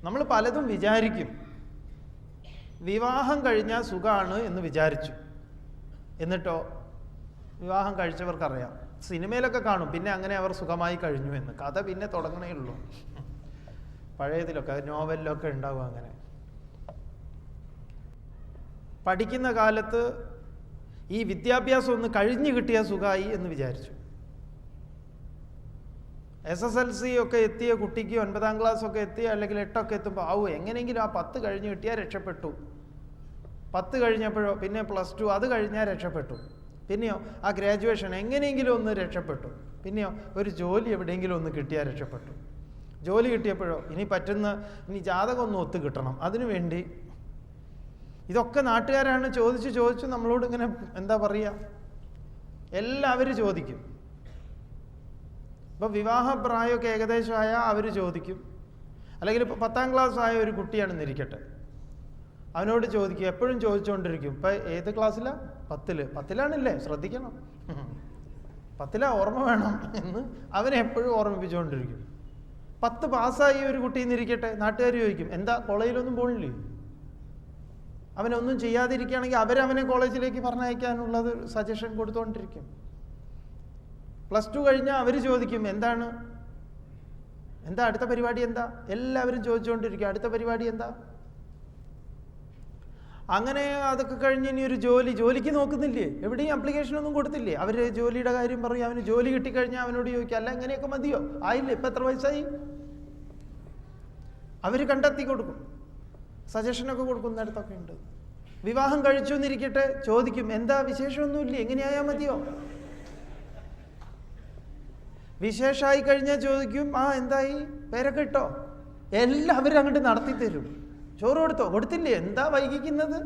നമ്മൾ പലതും വിചാരിക്കും, വിവാഹം കഴിഞ്ഞാൽ സുഖമാണ് എന്ന് വിചാരിച്ചു. എന്നിട്ടോ വിവാഹം കഴിച്ചവർക്കറിയാം, സിനിമയിലൊക്കെ കാണും, പിന്നെ അങ്ങനെ അവർ സുഖമായി കഴിഞ്ഞു എന്ന്. കഥ പിന്നെ തുടങ്ങണേ ഉള്ളൂ. പഴയതിലൊക്കെ നോവലിലൊക്കെ ഉണ്ടാവും അങ്ങനെ. പഠിക്കുന്ന കാലത്ത് ഈ വിദ്യാഭ്യാസം ഒന്ന് കഴിഞ്ഞു കിട്ടിയ സുഖമായി എന്ന് വിചാരിച്ചു. SSLC ഒക്കെ എത്തിയ കുട്ടിക്ക് 9ാം ക്ലാസ്സൊക്കെ എത്തിയ, അല്ലെങ്കിൽ 8ഒക്കെ എത്തുമ്പോൾ എങ്ങനെയെങ്കിലും ആ 10 കഴിഞ്ഞ് കിട്ടിയാൽ രക്ഷപ്പെട്ടു. 10 കഴിഞ്ഞപ്പോഴോ പിന്നെ +2 അത് കഴിഞ്ഞാൽ രക്ഷപ്പെട്ടു. പിന്നെയോ ആ ഗ്രാജുവേഷൻ എങ്ങനെയെങ്കിലും ഒന്ന് രക്ഷപ്പെട്ടു. പിന്നെയോ ഒരു ജോലി എവിടെയെങ്കിലും ഒന്ന് കിട്ടിയാൽ രക്ഷപ്പെട്ടു. ജോലി കിട്ടിയപ്പോഴോ ഇനി ജാതകം ഒന്ന് ഒത്തു കിട്ടണം, അതിനു വേണ്ടി. ഇതൊക്കെ നാട്ടുകാരാണ് ചോദിച്ചു നമ്മളോട് ഇങ്ങനെ എന്താ പറയുക, എല്ലാവരും ചോദിക്കും. ഇപ്പം വിവാഹപ്രായമൊക്കെ ഏകദേശമായ അവർ ചോദിക്കും, അല്ലെങ്കിൽ ഇപ്പോൾ 10ാം ക്ലാസ് ആയ ഒരു കുട്ടിയാണെന്ന് ഇരിക്കട്ടെ, അവനോട് ചോദിക്കുക, എപ്പോഴും ചോദിച്ചുകൊണ്ടിരിക്കും, ഇപ്പം ഏത് ക്ലാസ്സിലാണ്? 10ലാണല്ലേ, ശ്രദ്ധിക്കണം, 10ലാ, ഓർമ്മ വേണം എന്ന് അവനെ എപ്പോഴും ഓർമ്മിപ്പിച്ചുകൊണ്ടിരിക്കും. 10 പാസ്സായി ഒരു കുട്ടിയെന്നിരിക്കട്ടെ, നാട്ടുകാർ ചോദിക്കും, എന്താ കോളേജിലൊന്നും പോണില്ലേ? അവനൊന്നും ചെയ്യാതിരിക്കുകയാണെങ്കിൽ അവരവനെ കോളേജിലേക്ക് പറഞ്ഞയക്കാനുള്ളത് സജഷൻ കൊടുത്തുകൊണ്ടിരിക്കും. +2 കഴിഞ്ഞാൽ അവർ ചോദിക്കും, എന്താ അടുത്ത പരിപാടി എന്താ? എല്ലാവരും ചോദിച്ചുകൊണ്ടിരിക്കും, അടുത്ത പരിപാടി എന്താ? അങ്ങനെ അതൊക്കെ കഴിഞ്ഞ് ഇനി ഒരു ജോലിക്ക് നോക്കുന്നില്ലേ? എവിടെയും അപ്ലിക്കേഷനൊന്നും കൊടുത്തില്ലേ? അവർ ജോലിയുടെ കാര്യം പറയും, അവന് ജോലി കിട്ടിക്കഴിഞ്ഞാൽ അവനോട് ചോദിക്കുക, അല്ല എങ്ങനെയൊക്കെ മതിയോ, ആയില്ലേ, ഇപ്പം എത്ര വയസ്സായി? അവർ കണ്ടെത്തി കൊടുക്കും, സജഷനൊക്കെ കൊടുക്കുന്നിടത്തൊക്കെ ഉണ്ട്. വിവാഹം കഴിച്ചു എന്നിരിക്കട്ടെ, ചോദിക്കും, എന്താ വിശേഷമൊന്നുമില്ലേ, എങ്ങനെയായാൽ മതിയോ? വിശേഷമായി കഴിഞ്ഞാൽ ചോദിക്കും, എന്തായി, പേരൊക്കെ ഇട്ടോ? എല്ലാവരും അങ്ങോട്ട് നടത്തി തരും. ചോറ് കൊടുത്തില്ലേ, എന്താ വൈകിക്കുന്നത്,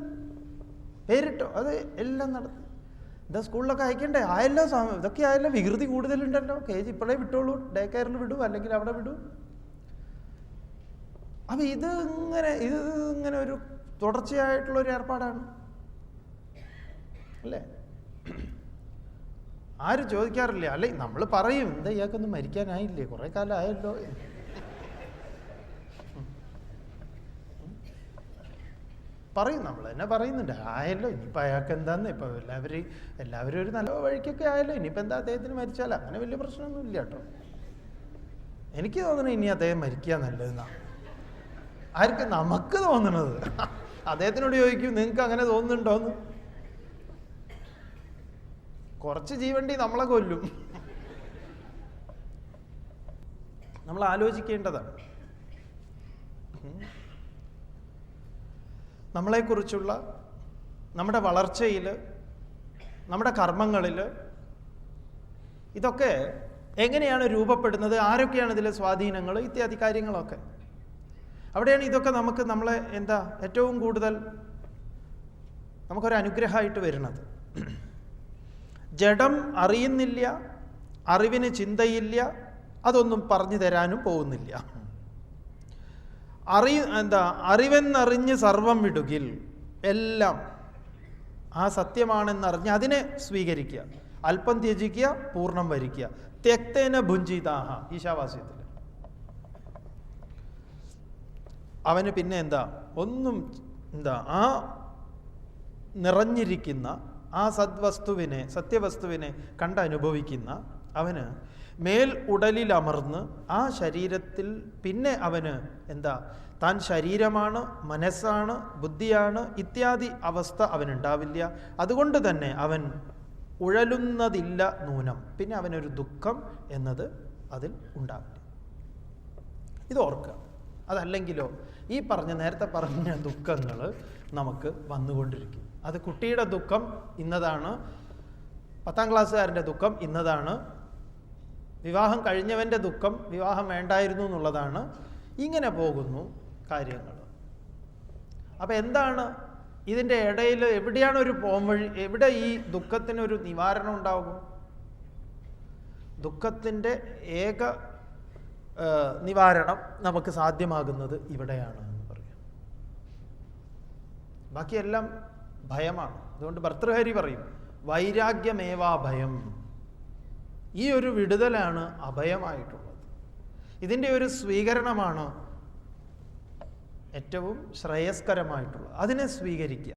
പേരിട്ടോ, അത് എല്ലാം നടത്തി. എന്താ സ്കൂളിലൊക്കെ അയക്കണ്ടേ, ആയല്ലോ, ഇതൊക്കെ ആയല്ലോ, വികൃതി കൂടുതലുണ്ടല്ലോ, KG ഇപ്പോഴേ വിട്ടോളൂ, ഡേ കെയറിൽ വിടൂ, അല്ലെങ്കിൽ അവിടെ വിടൂ. അപ്പം ഇത് ഇങ്ങനെ ഒരു തുടർച്ചയായിട്ടുള്ളൊരു ഏർപ്പാടാണ് അല്ലേ? ആരും ചോദിക്കാറില്ല, അല്ലെ നമ്മൾ പറയും, എന്താ ഇയാൾക്കൊന്നും മരിക്കാനായില്ലേ, കുറേ കാലം ആയല്ലോ, പറയും, നമ്മൾ തന്നെ പറയുന്നുണ്ട്, ആയല്ലോ, ഇനിയിപ്പോൾ അയാൾക്ക് എന്താന്ന്, ഇപ്പം എല്ലാവരും ഒരു നല്ല വഴിക്കൊക്കെ ആയല്ലോ, ഇനിയിപ്പോൾ എന്താ അദ്ദേഹത്തിന് മരിച്ചാലോ, അങ്ങനെ വലിയ പ്രശ്നമൊന്നും ഇല്ല കേട്ടോ. എനിക്ക് തോന്നുന്നു ഇനി അദ്ദേഹം മരിക്കുക നല്ലതെന്നാണ്. ആർക്ക്? നമുക്ക് തോന്നണത്. അദ്ദേഹത്തിനോട് ചോദിക്കും, നിങ്ങൾക്ക് അങ്ങനെ തോന്നുന്നുണ്ടോന്ന്? കുറച്ച് ജീവണ്ടി നമ്മളെ കൊല്ലും. നമ്മൾ ആലോചിക്കേണ്ടതാണ്. നമ്മളെക്കുറിച്ചുള്ള നമ്മുടെ വളർച്ചയിൽ, നമ്മുടെ കർമ്മങ്ങളിൽ ഇതൊക്കെ എങ്ങനെയാണ് രൂപപ്പെടുന്നത്, ആരൊക്കെയാണ് ഇതിലെ സ്വാധീനങ്ങൾ, ഇത്യാദി കാര്യങ്ങളൊക്കെ. അവിടെയാണ് ഇതൊക്കെ നമ്മളെ ഏറ്റവും കൂടുതൽ നമുക്കൊരു അനുഗ്രഹമായിട്ട് വരുന്നത്. ജഡം അറിയുന്നില്ല, അറിവിന് ചിന്തയില്ല, അതൊന്നും പറഞ്ഞു തരാനും പോകുന്നില്ല. അറിവെന്നറിഞ്ഞ് സർവം വിടുകിൽ, എല്ലാം ആ സത്യമാണെന്നറിഞ്ഞ് അതിനെ സ്വീകരിക്കുക, അല്പം ത്യജിക്കുക, പൂർണ്ണം വരിക്കുക. ത്യക്തേന ഭുഞ്ചിതാഹ, ഈശാവാസ്യത്തിൽ. അവന് പിന്നെ ആ നിറഞ്ഞിരിക്കുന്ന ആ സത്യവസ്തുവിനെ കണ്ടനുഭവിക്കുന്ന അവന് മേൽ ഉടലിലമർന്ന് ആ ശരീരത്തിൽ പിന്നെ അവന് താൻ ശരീരമാണ്, മനസ്സാണ്, ബുദ്ധിയാണ് ഇത്യാദി അവസ്ഥ അവനുണ്ടാവില്ല. അതുകൊണ്ട് തന്നെ അവൻ ഉഴലുന്നതില്ല നൂനം, പിന്നെ അവനൊരു ദുഃഖം എന്നത് അതിൽ ഉണ്ടാവില്ല. ഇത് ഓർക്കുക. അതല്ലെങ്കിലോ ഈ നേരത്തെ പറഞ്ഞ ദുഃഖങ്ങൾ നമുക്ക് വന്നുകൊണ്ടിരിക്കും. അത് കുട്ടിയുടെ ദുഃഖം ഇന്നതാണ്, 10ാം ക്ലാസ്സുകാരൻ്റെ ദുഃഖം ഇന്നതാണ്, വിവാഹം കഴിഞ്ഞവൻ്റെ ദുഃഖം വിവാഹം വേണ്ടായിരുന്നു എന്നുള്ളതാണ്. ഇങ്ങനെ പോകുന്നു കാര്യങ്ങൾ. അപ്പം എന്താണ് ഇതിൻ്റെ ഇടയിൽ, എവിടെയാണ് ഒരു പോംവഴി, എവിടെ ഈ ദുഃഖത്തിനൊരു നിവാരണം ഉണ്ടാകും? ദുഃഖത്തിൻ്റെ ഏക നിവാരണം നമുക്ക് സാധ്യമാകുന്നത് ഇവിടെയാണ് എന്ന് പറയാം. ബാക്കിയെല്ലാം ഭയമാണ്. അതുകൊണ്ട് ഭർതൃഹരി പറയും, വൈരാഗ്യമേവാ ഭയം. ഈ ഒരു വിടുതലാണ് അഭയമായിട്ടുള്ളത്. ഇതിൻ്റെ ഒരു സ്വീകരണമാണ് ഏറ്റവും ശ്രേയസ്കരമായിട്ടുള്ളത്. അതിനെ സ്വീകരിക്കുക.